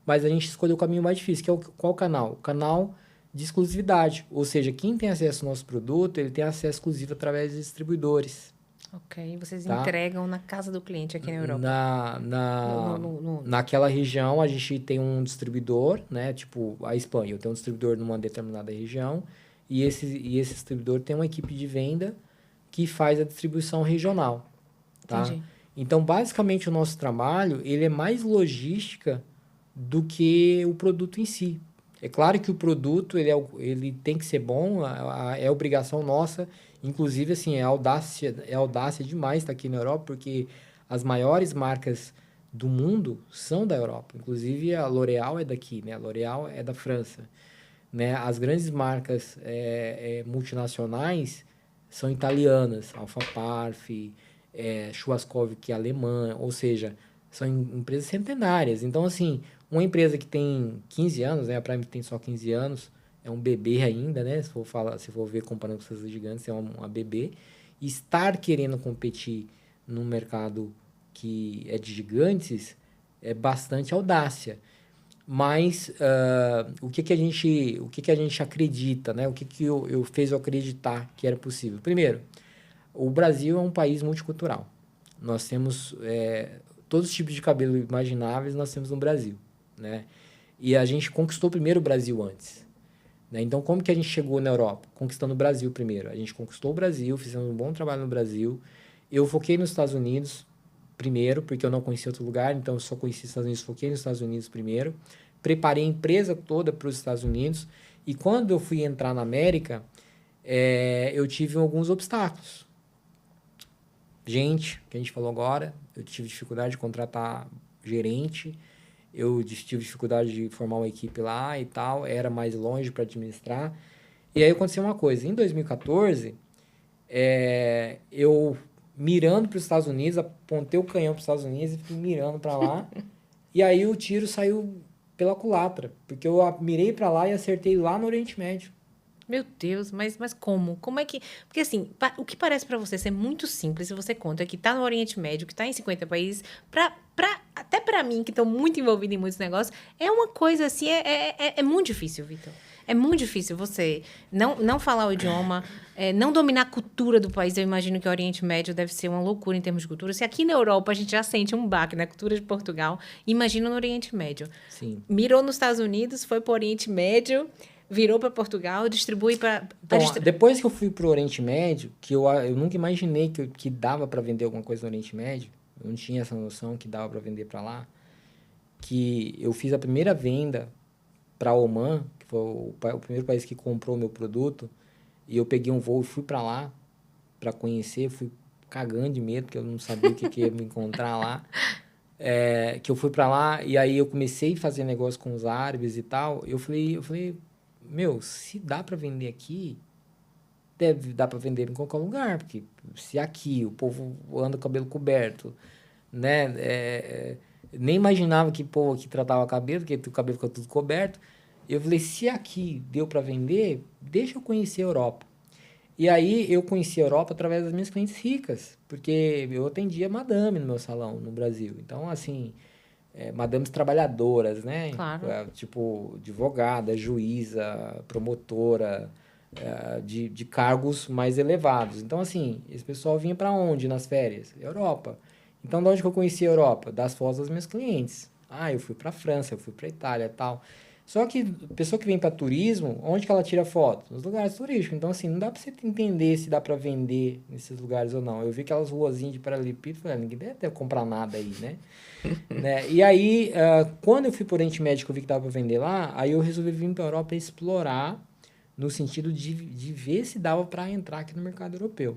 mas a gente escolheu o caminho mais difícil, que é qual canal? O canal de exclusividade, ou seja, quem tem acesso ao nosso produto, ele tem acesso exclusivo através de distribuidores. Ok, vocês entregam na casa do cliente aqui na Europa? Naquela região, a gente tem um distribuidor, né, tipo a Espanha, eu tenho um distribuidor numa determinada região, e esse distribuidor tem uma equipe de venda que faz a distribuição regional, tá? Entendi. Então, basicamente, o nosso trabalho, ele é mais logística do que o produto em si. É claro que o produto, ele tem que ser bom, é obrigação nossa, inclusive, assim, é audácia demais estar aqui na Europa, porque as maiores marcas do mundo são da Europa. Inclusive, a L'Oréal é daqui, né? A L'Oréal é da França. Né? As grandes marcas multinacionais são italianas. Alfa Parf, Schwarzkopf, que é alemã. Ou seja, são empresas centenárias. Então, assim, uma empresa que tem 15 anos, né? A Prime tem só 15 anos, é um bebê ainda, né? Se for ver comparando com essas gigantes, é uma bebê. E estar querendo competir num mercado que é de gigantes é bastante audácia. Mas o que a gente acredita, né? O que eu fez eu acreditar que era possível? Primeiro, o Brasil é um país multicultural. Nós temos todos os tipos de cabelo imagináveis, nós temos no Brasil, né? E a gente conquistou primeiro o Brasil antes. Né? Então, como que a gente chegou na Europa? Conquistando o Brasil primeiro. A gente conquistou o Brasil, fizemos um bom trabalho no Brasil. Eu foquei nos Estados Unidos primeiro, porque eu não conhecia outro lugar, então eu só conheci os Estados Unidos, foquei nos Estados Unidos primeiro. Preparei a empresa toda para os Estados Unidos. E quando eu fui entrar na América, eu tive alguns obstáculos. Gente, que a gente falou agora, eu tive dificuldade de contratar gerente, eu tive dificuldade de formar uma equipe lá e tal, era mais longe para administrar. E aí aconteceu uma coisa, em 2014, eu mirando para os Estados Unidos, apontei o canhão para os Estados Unidos e fui mirando para lá, e aí o tiro saiu pela culatra, porque eu mirei para lá e acertei lá no Oriente Médio. Meu Deus, mas como? Como é que... Porque assim, o que parece pra você ser muito simples, se você conta que tá no Oriente Médio, que tá em 50 países, até pra mim, que tô muito envolvida em muitos negócios, é uma coisa assim, é muito difícil, Vitor. É muito difícil você não falar o idioma, não dominar a cultura do país. Eu imagino que o Oriente Médio deve ser uma loucura em termos de cultura. Se aqui na Europa a gente já sente um baque na cultura de Portugal, imagina no Oriente Médio. Sim. Mirou nos Estados Unidos, foi para o Oriente Médio, virou para Portugal, distribui para... Então, depois que eu fui para o Oriente Médio, que eu nunca imaginei que dava para vender alguma coisa no Oriente Médio, eu não tinha essa noção que dava para vender para lá, que eu fiz a primeira venda para Oman, que foi o primeiro país que comprou o meu produto, e eu peguei um voo e fui para lá para conhecer, fui cagando de medo, porque eu não sabia o que ia me encontrar lá. Que eu fui para lá e aí eu comecei a fazer negócio com os árabes e tal. Eu falei, meu, se dá para vender aqui, deve dar para vender em qualquer lugar, porque se aqui o povo anda com o cabelo coberto, né? Nem imaginava que o povo aqui tratava cabelo, porque o cabelo fica tudo coberto. Eu falei, se aqui deu para vender, deixa eu conhecer a Europa. E aí eu conheci a Europa através das minhas clientes ricas, porque eu atendia madame no meu salão no Brasil. Então, assim, madames trabalhadoras, né? Claro. Tipo, advogada, juíza, promotora, de cargos mais elevados. Então, assim, esse pessoal vinha para onde nas férias? Europa. Então, de onde que eu conheci a Europa? Das fotos das minhas clientes. Eu fui para a França, eu fui para a Itália e tal. Só que a pessoa que vem para turismo, onde que ela tira foto? Nos lugares turísticos. Então, assim, não dá para você entender se dá para vender nesses lugares ou não. Eu vi aquelas ruazinhas de paralelepípedo e falei, ninguém deve comprar nada aí, né? Né? E aí, quando eu fui para o Oriente Médio, eu vi que dava para vender lá, aí eu resolvi vir para a Europa explorar, no sentido de ver se dava para entrar aqui no mercado europeu.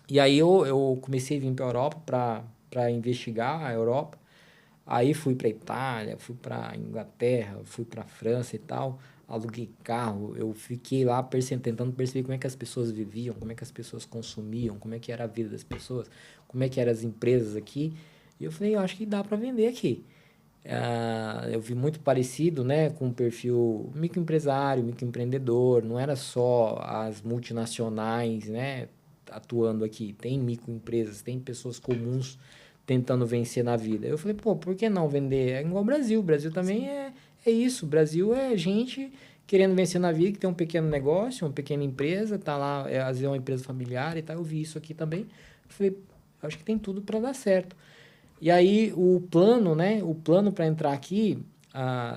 E aí eu comecei a vir para a Europa para investigar a Europa. Aí fui para Itália, fui para Inglaterra, fui para França e tal, aluguei carro, eu fiquei lá tentando perceber como é que as pessoas viviam, como é que as pessoas consumiam, como é que era a vida das pessoas, como é que eram as empresas aqui. E eu falei, eu acho que dá para vender aqui. Eu vi muito parecido, né, com o perfil microempresário, microempreendedor, não era só as multinacionais, né, atuando aqui. Tem microempresas, tem pessoas comuns tentando vencer na vida. Eu falei, por que não vender? É igual o Brasil. O Brasil também é isso. O Brasil é gente querendo vencer na vida, que tem um pequeno negócio, uma pequena empresa, tá lá, às vezes é uma empresa familiar e tal. Eu vi isso aqui também. Eu falei, acho que tem tudo para dar certo. E aí, o plano, né? O plano para entrar aqui,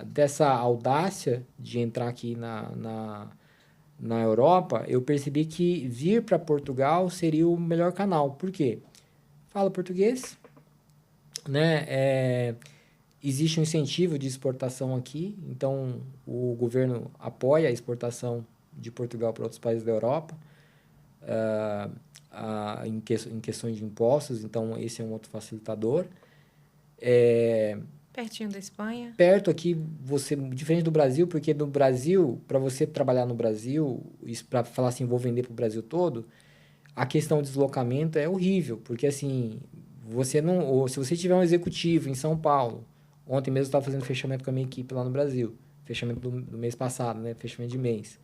dessa audácia de entrar aqui na Europa, eu percebi que vir para Portugal seria o melhor canal. Por quê? Fala português, né? Existe um incentivo de exportação aqui, então o governo apoia a exportação de Portugal para outros países da Europa. em questões de impostos, então esse é um outro facilitador. Pertinho da Espanha? Perto aqui, diferente do Brasil, porque no Brasil, para você trabalhar no Brasil, para falar assim, vou vender para o Brasil todo, a questão de deslocamento é horrível, porque assim, você não, ou, se você tiver um executivo em São Paulo, ontem mesmo eu estava fazendo fechamento com a minha equipe lá no Brasil, fechamento do mês passado, né, fechamento de mês.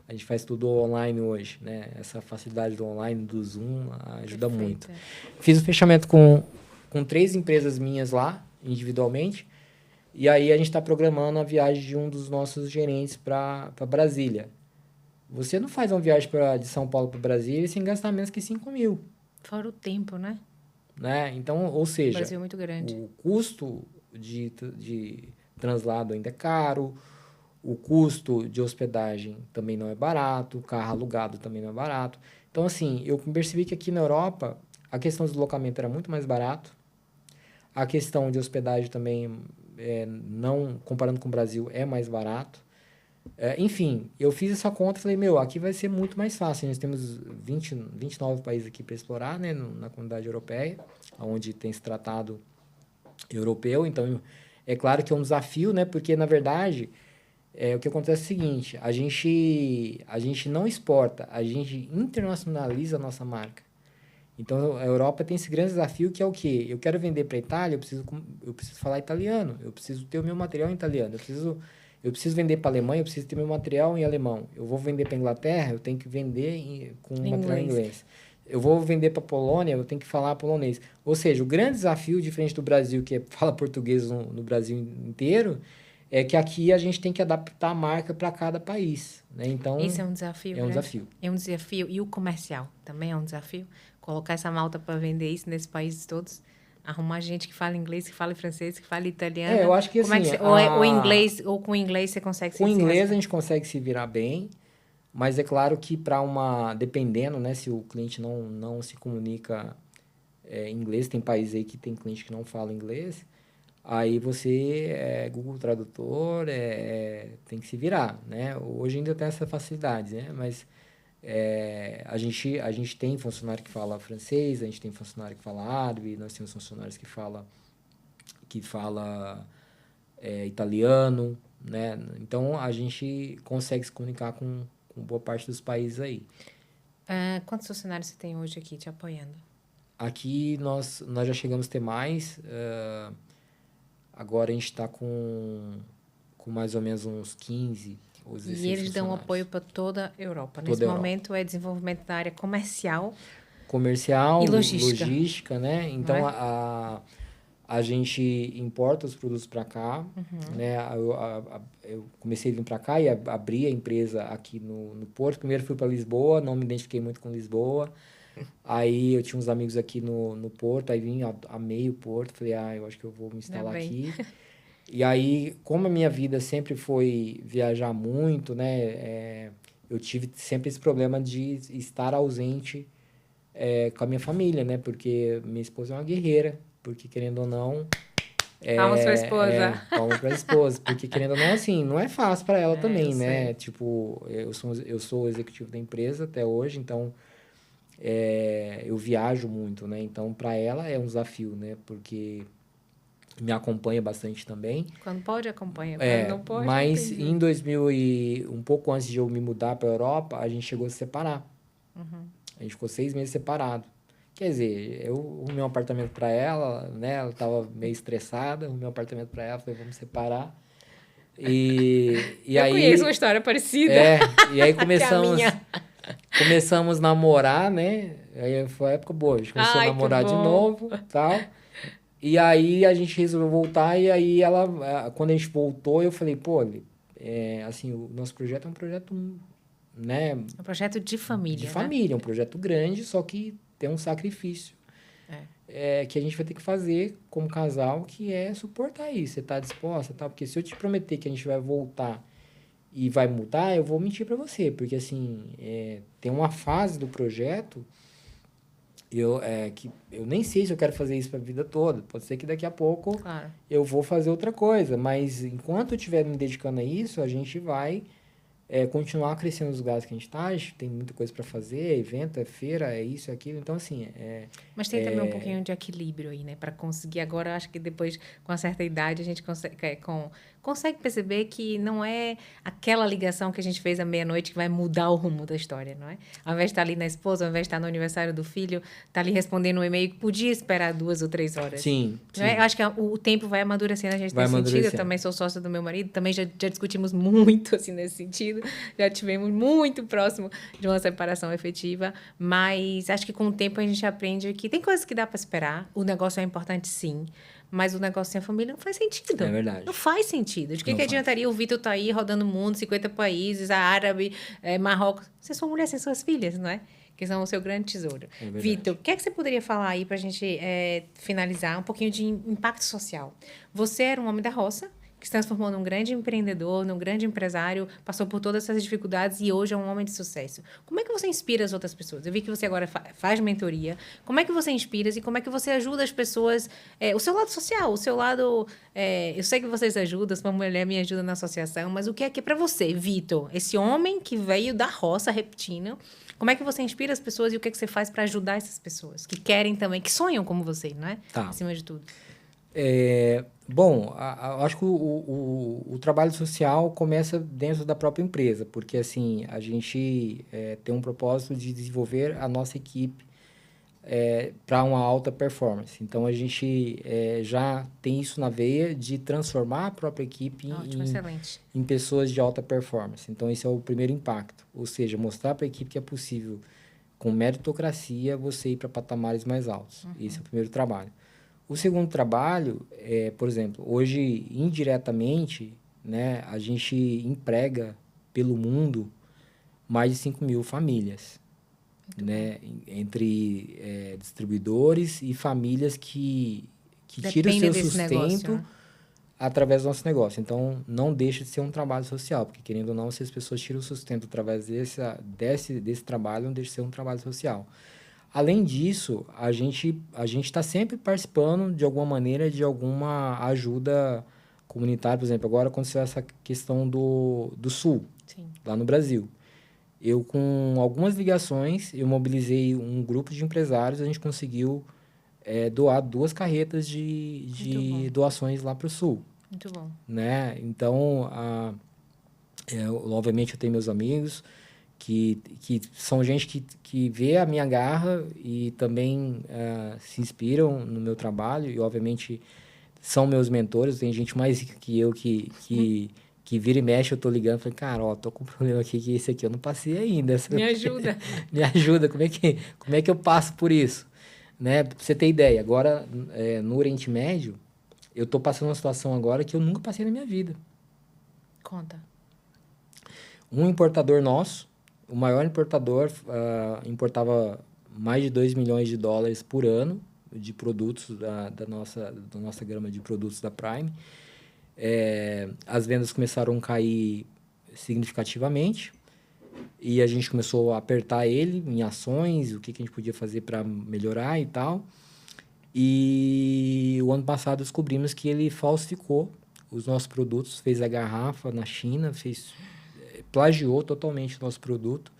A gente faz tudo online hoje, né? Essa facilidade do online, do Zoom, ajuda muito. Fiz o fechamento com 3 empresas minhas lá, individualmente, e aí a gente está programando a viagem de um dos nossos gerentes para Brasília. Você não faz uma viagem de São Paulo para Brasília sem gastar menos que 5 mil. Fora o tempo, né? Então, ou seja, o Brasil é muito grande. O custo de translado ainda é caro, o custo de hospedagem também não é barato, o carro alugado também não é barato. Então, assim, eu percebi que aqui na Europa a questão do deslocamento era muito mais barato, a questão de hospedagem também, não comparando com o Brasil, é mais barato. Enfim, eu fiz essa conta e falei, aqui vai ser muito mais fácil. Nós temos 29 países aqui para explorar, né, na comunidade europeia, onde tem esse tratado europeu. Então, é claro que é um desafio, né, porque, na verdade, o que acontece é o seguinte, a gente não exporta, a gente internacionaliza a nossa marca. Então, a Europa tem esse grande desafio que é o quê? Eu quero vender para a Itália, eu preciso falar italiano, eu preciso ter o meu material em italiano, eu preciso vender para a Alemanha, eu preciso ter meu material em alemão. Eu vou vender para a Inglaterra, eu tenho que vender com material em inglês. Eu vou vender para a Polônia, eu tenho que falar polonês. Ou seja, o grande desafio, diferente do Brasil, que fala português no Brasil inteiro, é que aqui a gente tem que adaptar a marca para cada país. Né? Então, esse é um desafio. É um desafio. É um desafio. E o comercial também é um desafio? Colocar essa malta para vender isso nesses países todos? Arrumar gente que fala inglês, que fala francês, que fala italiano. Eu acho que assim... ou com inglês você consegue se virar? Com inglês a gente consegue se virar bem, mas é claro que dependendo, né, se o cliente não se comunica em inglês, tem países aí que tem cliente que não fala inglês, aí você Google Tradutor, tem que se virar, né? Hoje ainda tem essa facilidade, né? Mas a gente tem funcionário que fala francês, a gente tem funcionário que fala árabe, nós temos funcionários que fala italiano, né? Então, a gente consegue se comunicar com boa parte dos países aí. Quantos funcionários você tem hoje aqui te apoiando? Aqui, nós já chegamos a ter mais. Agora, a gente está com mais ou menos uns 15 ou 16 E eles dão apoio para toda a Europa. Nesse momento, é desenvolvimento da área comercial e logística, né? Então, a gente importa os produtos para cá, né? Eu comecei a vir para cá e abri a empresa aqui no Porto. Primeiro fui para Lisboa, não me identifiquei muito com Lisboa. Aí eu tinha uns amigos aqui no Porto, aí vim, amei o Porto, falei, eu acho que eu vou me instalar aqui. E aí, como a minha vida sempre foi viajar muito, né? Eu tive sempre esse problema de estar ausente com a minha família, né? Porque minha esposa é uma guerreira, porque querendo ou não... Palmas para a esposa. Palmas para a esposa, porque querendo ou não, assim, não é fácil para ela também, né? Sei. Tipo, eu sou o executivo da empresa até hoje, então... eu viajo muito, né? Então, para ela é um desafio, né? Porque me acompanha bastante também. Quando pode, acompanha. Quando não pode, mas em 2000 um pouco antes de eu me mudar para a Europa, a gente chegou a se separar. A gente ficou 6 meses separado. Quer dizer, eu arrumei um apartamento para ela, né? Ela estava meio estressada, arrumei um apartamento para ela, falei, vamos separar. E eu aí... conheço uma história parecida. E aí começamos a namorar, né? Aí foi uma época boa. A gente começou a namorar de novo, tal. E aí a gente resolveu voltar. E aí quando a gente voltou, eu falei, pô, assim, o nosso projeto é um projeto, né? Um projeto de família, De família, um projeto grande, só que tem um sacrifício. Que a gente vai ter que fazer como casal, que é suportar isso. Você tá disposta, tal? Porque se eu te prometer que a gente vai voltar e vai mudar, eu vou mentir para você, porque assim, tem uma fase do projeto que eu nem sei se eu quero fazer isso para a vida toda, pode ser que daqui a pouco eu vou fazer outra coisa, mas enquanto eu estiver me dedicando a isso, a gente vai continuar crescendo nos lugares que a gente está, a gente tem muita coisa para fazer, é evento, é feira, é isso, é aquilo. Então, assim, Mas tem também um pouquinho de equilíbrio aí, né? Para conseguir agora, acho que depois, com uma certa idade, a gente consegue perceber que não é aquela ligação que a gente fez à meia-noite que vai mudar o rumo da história, não é? Ao invés de estar ali na esposa, ao invés de estar no aniversário do filho, estar ali respondendo um e-mail que podia esperar 2 ou 3 horas. sim, Não é? sim. Eu acho que o tempo vai amadurecendo a gente Vai nesse sentido. Eu amadurecendo. também sou sócia do meu marido, também já discutimos muito assim nesse sentido. Já tivemos muito próximo de uma separação efetiva, mas acho que com o tempo a gente aprende que tem coisas que dá para esperar. O negócio é importante, sim, mas o negócio sem a família não faz sentido. É verdade. Não faz sentido. De que Não faz. adiantaria o Vitor estar aí rodando o mundo, 50 países, a árabe, Marrocos? Você é sua mulher sem suas filhas, não é? Que são o seu grande tesouro. É verdade. Vitor, o que é que você poderia falar aí para a gente finalizar? Um pouquinho de impacto social. Você era um homem da roça, que se transformou num grande empreendedor, num grande empresário, passou por todas essas dificuldades e hoje é um homem de sucesso. Como é que você inspira as outras pessoas? Eu vi que você agora faz mentoria. Como é que você inspira e como é que você ajuda as pessoas? O seu lado social, o seu lado... eu sei que vocês ajudam, sua mulher me ajuda na associação, mas o que é para você, Vitor? Esse homem que veio da roça, repetindo, como é que você inspira as pessoas e o que é que você faz para ajudar essas pessoas que querem também, que sonham como você, não é? Tá. Acima de tudo. Bom, acho que o trabalho social começa dentro da própria empresa, porque assim, a gente tem um propósito de desenvolver a nossa equipe para uma alta performance. Então, a gente já tem isso na veia de transformar a própria equipe em pessoas de alta performance. Então, esse é o primeiro impacto, ou seja, mostrar para a equipe que é possível, com meritocracia, você ir para patamares mais altos. Esse é o primeiro trabalho. O segundo trabalho por exemplo, hoje, indiretamente, né, a gente emprega pelo mundo mais de 5 mil famílias, né, entre distribuidores e famílias que tiram o seu sustento negócio, né? Através do nosso negócio. Então, não deixa de ser um trabalho social, porque, querendo ou não, se as pessoas tiram o sustento através desse trabalho, não deixa de ser um trabalho social. Além disso, a gente está sempre participando, de alguma maneira, de alguma ajuda comunitária. Por exemplo, agora aconteceu essa questão do Sul, Sim. Lá no Brasil. Eu, com algumas ligações, eu mobilizei um grupo de empresários, a gente conseguiu doar 2 carretas de doações lá para o Sul. Muito bom. Né? Então, obviamente, eu tenho meus amigos, que são gente que vê a minha garra e também se inspiram no meu trabalho e, obviamente, são meus mentores. Tem gente mais rica que eu que vira e mexe, eu tô ligando, falei, cara, tô com um problema aqui, que esse aqui eu não passei ainda. Me ajuda. Me ajuda, como é que eu passo por isso? Né? Pra você ter ideia, agora, no Oriente Médio, eu tô passando uma situação agora que eu nunca passei na minha vida. Conta. Um importador nosso, o maior importador, importava mais de 2 milhões de dólares por ano de produtos da nossa gama de produtos da Prime. As vendas começaram a cair significativamente e a gente começou a apertar ele em ações, o que a gente podia fazer para melhorar e tal. E o ano passado descobrimos que ele falsificou os nossos produtos, fez a garrafa na China, plagiou totalmente o nosso produto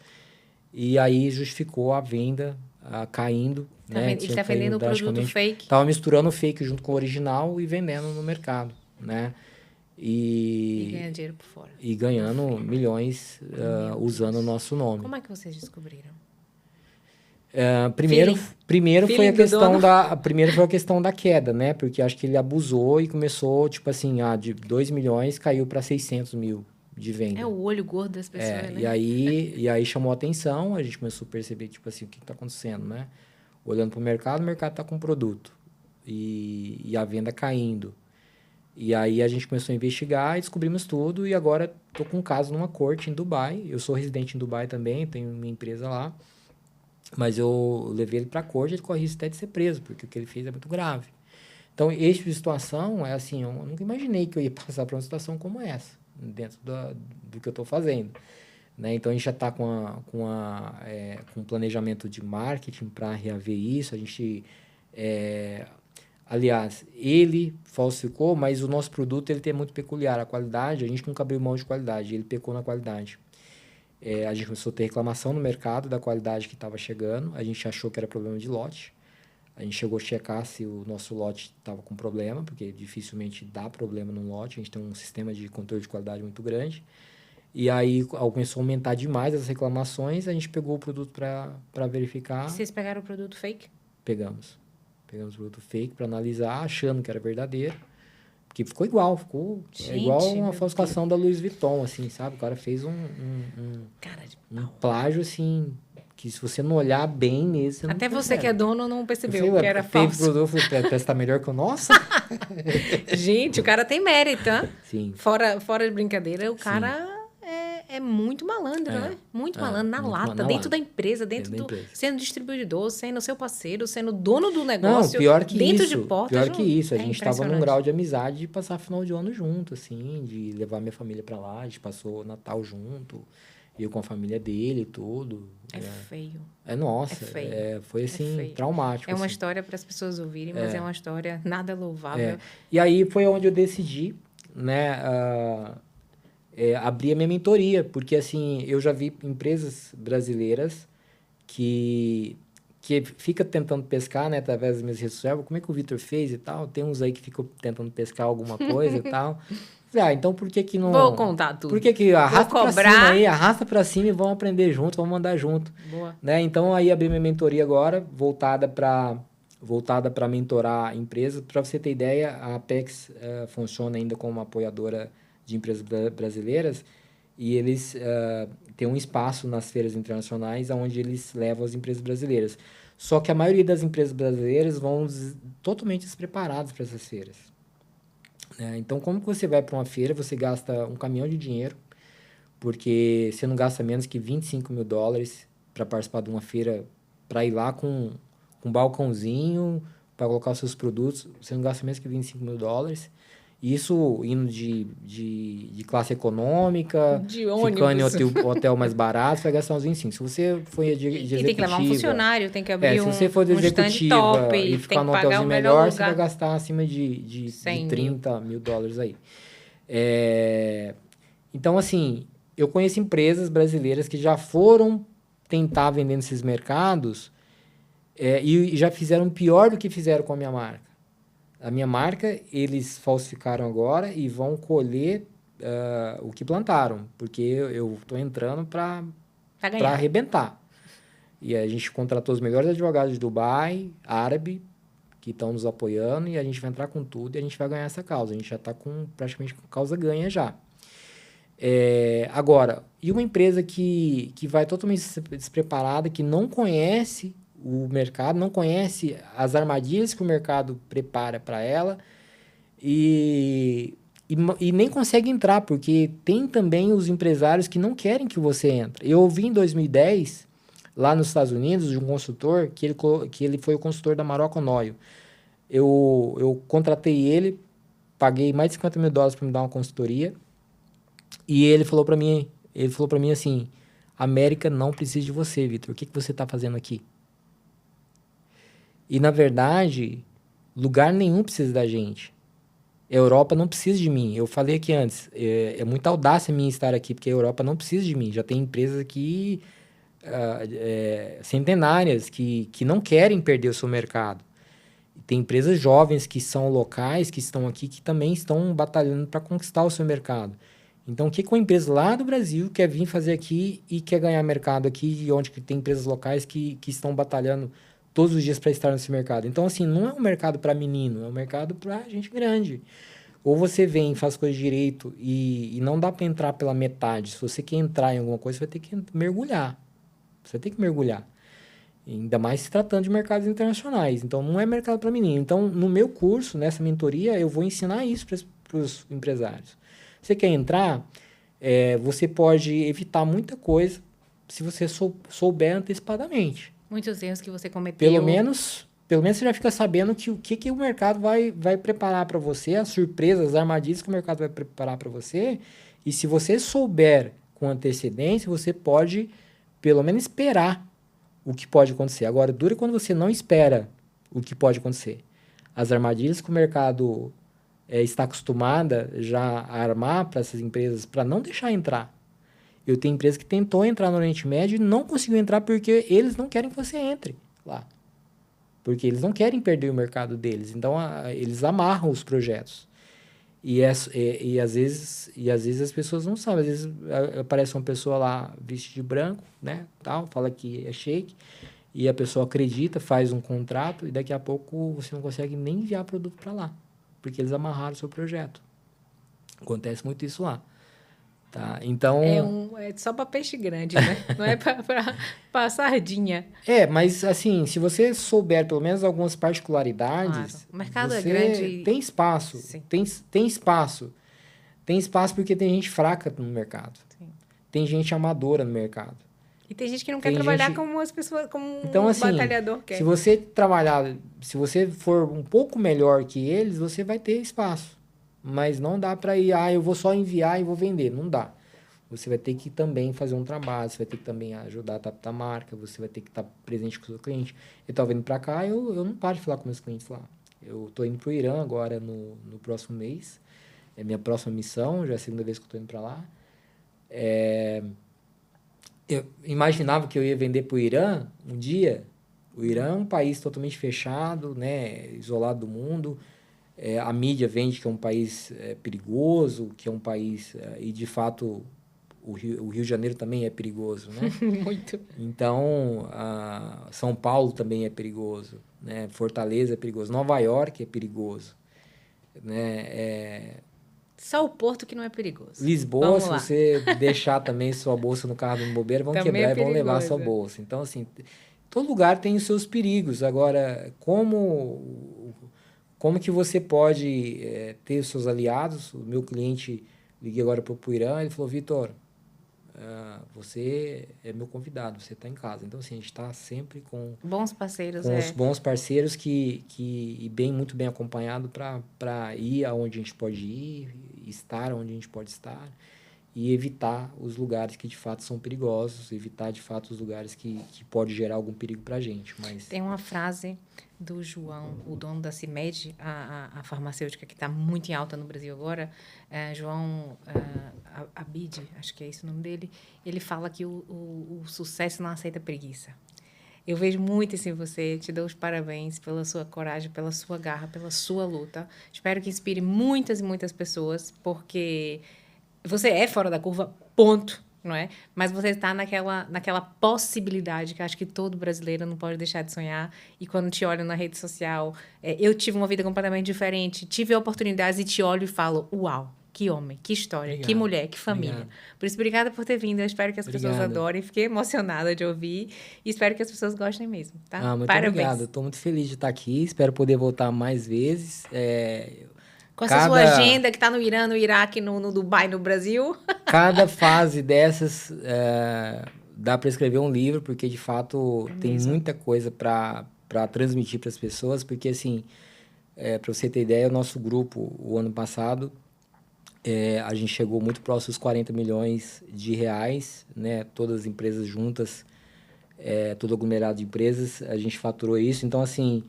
e aí justificou a venda caindo. Né? Ele está vendendo o produto fake. Estava misturando o fake junto com o original e vendendo no mercado. Né? E ganhando dinheiro por fora. E ganhando milhões usando o nosso nome. Como é que vocês descobriram? Primeiro foi a questão da queda, né? Porque acho que ele abusou e começou, tipo assim, de 2 milhões caiu para 600 mil de venda. É o olho gordo das pessoas, né? E aí chamou a atenção, a gente começou a perceber, tipo assim, o que está acontecendo, né? Olhando para o mercado está com produto e a venda caindo. E aí a gente começou a investigar e descobrimos tudo. E agora estou com um caso numa corte em Dubai. Eu sou residente em Dubai também, tenho minha empresa lá. Mas eu levei ele para a corte, ele corre risco até de ser preso, porque o que ele fez é muito grave. Então, esse tipo de situação é assim, eu nunca imaginei que eu ia passar por uma situação como essa, dentro do que eu estou fazendo. Né? Então, a gente já está com um planejamento de marketing para reaver isso. A gente... Aliás, ele falsificou, mas o nosso produto ele é muito peculiar. A qualidade, a gente nunca abriu mão de qualidade, ele pecou na qualidade. A gente começou a ter reclamação no mercado da qualidade que estava chegando. A gente achou que era problema de lote. A gente chegou a checar se o nosso lote estava com problema, porque dificilmente dá problema no lote. A gente tem um sistema de controle de qualidade muito grande. E aí começou a aumentar demais as reclamações. A gente pegou o produto para verificar. E vocês pegaram o produto fake? Pegamos o produto fake para analisar, achando que era verdadeiro. Porque ficou igual, Gente, igual uma meu falsificação da Louis Vuitton, assim, sabe? O cara fez Cara de um plágio, assim, que se você não olhar bem nesse, você não Até você percebe. que é dono não percebeu Eu falei, que era teve falso. produto, eu falei, parece que tá melhor que o nosso. Gente, o cara tem mérito, hein? Sim. Fora de brincadeira, o cara é muito malandro, né? Muito malandro, na muito lata, na dentro lata. da empresa, Dentro da empresa. sendo distribuidor, sendo seu parceiro, sendo dono do Não, negócio. pior que dentro isso. de porta. Pior que isso. A gente tava num impressionante. grau de amizade de passar final de ano junto, assim, de levar minha família pra lá. A gente passou Natal junto, eu com a família dele e tudo. É feio. Nossa, É feio. foi assim, feio. traumático. É uma assim. história para as pessoas ouvirem, mas é uma história nada louvável. E aí foi onde eu decidi, né, abrir a minha mentoria, porque assim, eu já vi empresas brasileiras que fica tentando pescar, né, através das minhas redes sociais, como é que o Vitor fez e tal, tem uns aí que ficam tentando pescar alguma coisa e tal. Então por que não... Vou contar tudo. Por que arrasta pra cobrar. cima aí, arrasta pra cima e vamos aprender junto, vamos andar junto. Boa. Né? Então aí abri minha mentoria agora, voltada para mentorar empresas. Para você ter ideia, a Apex funciona ainda como uma apoiadora de empresas brasileiras e eles têm um espaço nas feiras internacionais onde eles levam as empresas brasileiras. Só que a maioria das empresas brasileiras vão totalmente despreparadas para essas feiras. Então, como que você vai para uma feira, você gasta um caminhão de dinheiro, porque você não gasta menos que $25 mil para participar de uma feira, para ir lá com um balcãozinho, para colocar os seus produtos, você não gasta menos que $25 mil. Isso indo de classe econômica, de ônibus, ficando em hotel mais barato, você vai gastar uns 25. Se você for de executiva... E tem que levar um funcionário, tem que abrir se você for de executiva top, e ficar num pagar hotelzinho o melhor, você lugar. vai gastar acima de $30 mil aí. Então, assim, eu conheço empresas brasileiras que já foram tentar vender nesses mercados e já fizeram pior do que fizeram com a minha marca. A minha marca, eles falsificaram agora e vão colher o que plantaram, porque eu estou entrando para arrebentar. E a gente contratou os melhores advogados de Dubai, árabe, que estão nos apoiando, e a gente vai entrar com tudo e a gente vai ganhar essa causa. A gente já está praticamente com causa ganha já. Agora, e uma empresa que vai totalmente despreparada, que não conhece o mercado, não conhece as armadilhas que o mercado prepara para ela e nem consegue entrar, porque tem também os empresários que não querem que você entre. Eu ouvi em 2010, lá nos Estados Unidos, de um consultor, que ele foi o consultor da Morocco Oil. Eu contratei ele, paguei mais de $50 mil para me dar uma consultoria, e ele falou para mim assim, América não precisa de você, Vitor, o que você está fazendo aqui? E, na verdade, lugar nenhum precisa da gente. A Europa não precisa de mim. Eu falei aqui antes, é muita audácia minha estar aqui, porque a Europa não precisa de mim. Já tem empresas aqui centenárias que não querem perder o seu mercado. Tem empresas jovens que são locais, que estão aqui, que também estão batalhando para conquistar o seu mercado. Então, o que uma empresa lá do Brasil quer vir fazer aqui e quer ganhar mercado aqui, onde tem empresas locais que estão batalhando todos os dias para estar nesse mercado? Então, assim, não é um mercado para menino, é um mercado para gente grande. Ou você vem, faz coisa direito e não dá para entrar pela metade. Se você quer entrar em alguma coisa, você vai ter que mergulhar. Você vai ter que mergulhar. Ainda mais se tratando de mercados internacionais. Então, não é mercado para menino. Então, no meu curso, nessa mentoria, eu vou ensinar isso para os empresários. Você quer entrar, você pode evitar muita coisa se você souber antecipadamente. Muitos erros que você cometeu. Pelo menos você já fica sabendo o que o mercado vai preparar para você, as surpresas, as armadilhas que o mercado vai preparar para você. E se você souber com antecedência, você pode, pelo menos, esperar o que pode acontecer. Agora, dura quando você não espera o que pode acontecer. As armadilhas que o mercado está acostumada já a armar para essas empresas, para não deixar entrar. Eu tenho empresa que tentou entrar no Oriente Médio e não conseguiu entrar porque eles não querem que você entre lá. Porque eles não querem perder o mercado deles. Então, eles amarram os projetos. E às vezes as pessoas não sabem. Às vezes aparece uma pessoa lá vestida de branco, né, tal, fala que é shake, e a pessoa acredita, faz um contrato, e daqui a pouco você não consegue nem enviar produto para lá, porque eles amarraram o seu projeto. Acontece muito isso lá. Tá? Então... É só para peixe grande, né? Não é para sardinha. Mas assim, se você souber pelo menos algumas particularidades, Claro. O mercado é você grande. tem espaço. Sim. Tem espaço. Tem espaço porque tem gente fraca no mercado. Sim. Tem gente amadora no mercado. E tem gente que não quer trabalhar como as pessoas, como então, assim, batalhador quer. Se você for um pouco melhor que eles, você vai ter espaço. Mas não dá para ir, eu vou só enviar e vou vender. Não dá. Você vai ter que também fazer um trabalho, você vai ter que também ajudar a adaptar a marca, você vai ter que estar presente com o seu cliente. Eu estava vindo para cá, eu não paro de falar com meus clientes lá. Eu estou indo para o Irã agora no próximo mês. É minha próxima missão, já é a segunda vez que eu estou indo para lá. Eu imaginava que eu ia vender para o Irã um dia. O Irã é um país totalmente fechado, né, isolado do mundo. A mídia vende que é um país perigoso, que é um país... e, de fato, o Rio de Janeiro também é perigoso, né? Muito. Então, São Paulo também é perigoso, né? Fortaleza é perigoso. Nova York é perigoso, né? Só o Porto que não é perigoso. Lisboa, se você deixar também sua bolsa no carro do bobeiro, vão também quebrar e vão levar a sua bolsa. Então, assim, todo lugar tem os seus perigos. Agora, como que você pode ter os seus aliados? O meu cliente, liguei agora para o Irã, ele falou, Vitor, você é meu convidado, você está em casa. Então, assim, a gente está sempre com bons parceiros, os bons parceiros e muito bem acompanhado para ir aonde a gente pode ir, estar onde a gente pode estar e evitar os lugares que de fato são perigosos, evitar de fato os lugares que pode gerar algum perigo para a gente. Mas... Tem uma frase do João, o dono da CIMED, a farmacêutica que está muito em alta no Brasil agora, João Abid, acho que é esse o nome dele, ele fala que o sucesso não aceita preguiça. Eu vejo muito isso em você, te dou os parabéns pela sua coragem, pela sua garra, pela sua luta. Espero que inspire muitas e muitas pessoas, porque você é fora da curva, ponto, não é? Mas você está naquela possibilidade que acho que todo brasileiro não pode deixar de sonhar. E quando te olho na rede social, eu tive uma vida completamente diferente, tive oportunidades e te olho e falo, uau, que homem, que história, obrigado, que mulher, que família. Obrigado. Por isso, obrigada por ter vindo. Eu espero que as pessoas adorem. Fiquei emocionada de ouvir e espero que as pessoas gostem mesmo, tá? Muito obrigado. Estou muito feliz de estar aqui. Espero poder voltar mais vezes. Com essa sua agenda que está no Irã, no Iraque, no Dubai, no Brasil. Cada fase dessas dá para escrever um livro, porque, de fato, tem muita coisa para transmitir para as pessoas. Porque, assim, para você ter ideia, o nosso grupo, o ano passado, a gente chegou muito próximo dos 40 milhões de reais, né? Todas as empresas juntas, todo aglomerado de empresas, a gente faturou isso. Então, assim...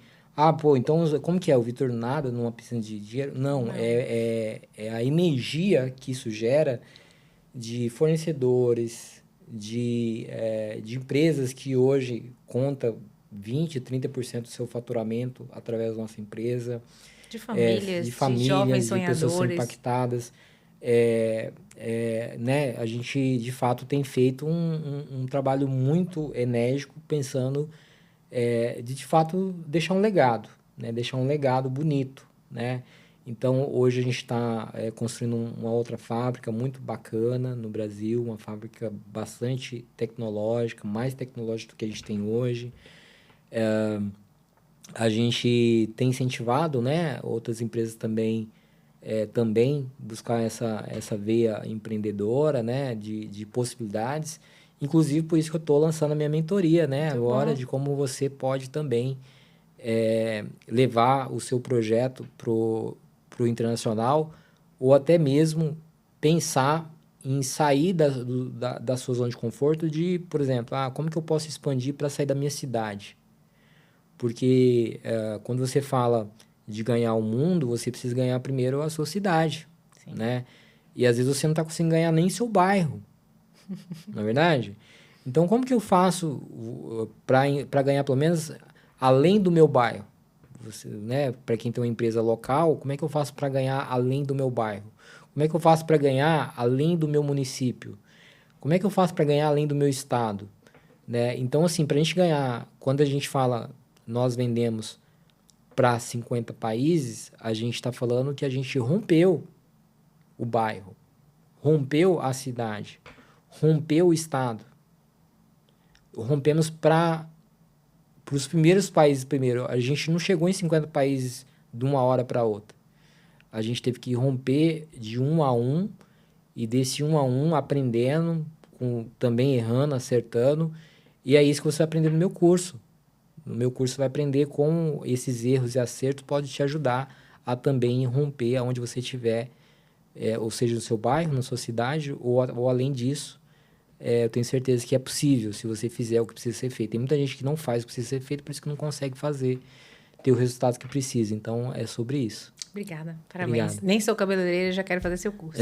então como que é? O Vitor nada numa piscina de dinheiro? Não. É a energia que isso gera de fornecedores, de empresas que hoje conta 20%, 30% do seu faturamento através da nossa empresa. De famílias, de jovens sonhadores. De pessoas impactadas. Né? A gente, de fato, tem feito um trabalho muito enérgico pensando... de fato, deixar um legado, né? Deixar um legado bonito, né? Então, hoje a gente está construindo uma outra fábrica muito bacana no Brasil, uma fábrica bastante tecnológica, mais tecnológica do que a gente tem hoje. A gente tem incentivado, né, outras empresas também buscar essa veia empreendedora, né, de possibilidades. Inclusive, por isso que eu estou lançando a minha mentoria, né? Muito agora, bom. De como você pode também levar o seu projeto para o internacional ou até mesmo pensar em sair da sua zona de conforto por exemplo, como que eu posso expandir para sair da minha cidade? Porque quando você fala de ganhar o mundo, você precisa ganhar primeiro a sua cidade, né? E às vezes você não está conseguindo ganhar nem seu bairro. Não é verdade? Então, como que eu faço para ganhar, pelo menos, além do meu bairro? Você, né, para quem tem uma empresa local, como é que eu faço para ganhar além do meu bairro? Como é que eu faço para ganhar além do meu município? Como é que eu faço para ganhar além do meu estado? Né? Então, assim, para a gente ganhar, quando a gente fala, nós vendemos para 50 países, a gente está falando que a gente rompeu o bairro, rompeu a cidade, rompeu o estado. Rompemos para os primeiros países primeiro. A gente não chegou em 50 países de uma hora para outra. A gente teve que romper de um a um e desse um a um aprendendo, também errando, acertando. E é isso que você vai aprender no meu curso. No meu curso você vai aprender como esses erros e acertos podem te ajudar a também romper aonde você estiver, ou seja, no seu bairro, na sua cidade, ou além disso, eu tenho certeza que é possível se você fizer o que precisa ser feito. Tem muita gente que não faz o que precisa ser feito, por isso que não consegue ter o resultado que precisa. Então, é sobre isso. Obrigada, parabéns. Obrigado. Nem sou cabeleireira, já quero fazer seu curso.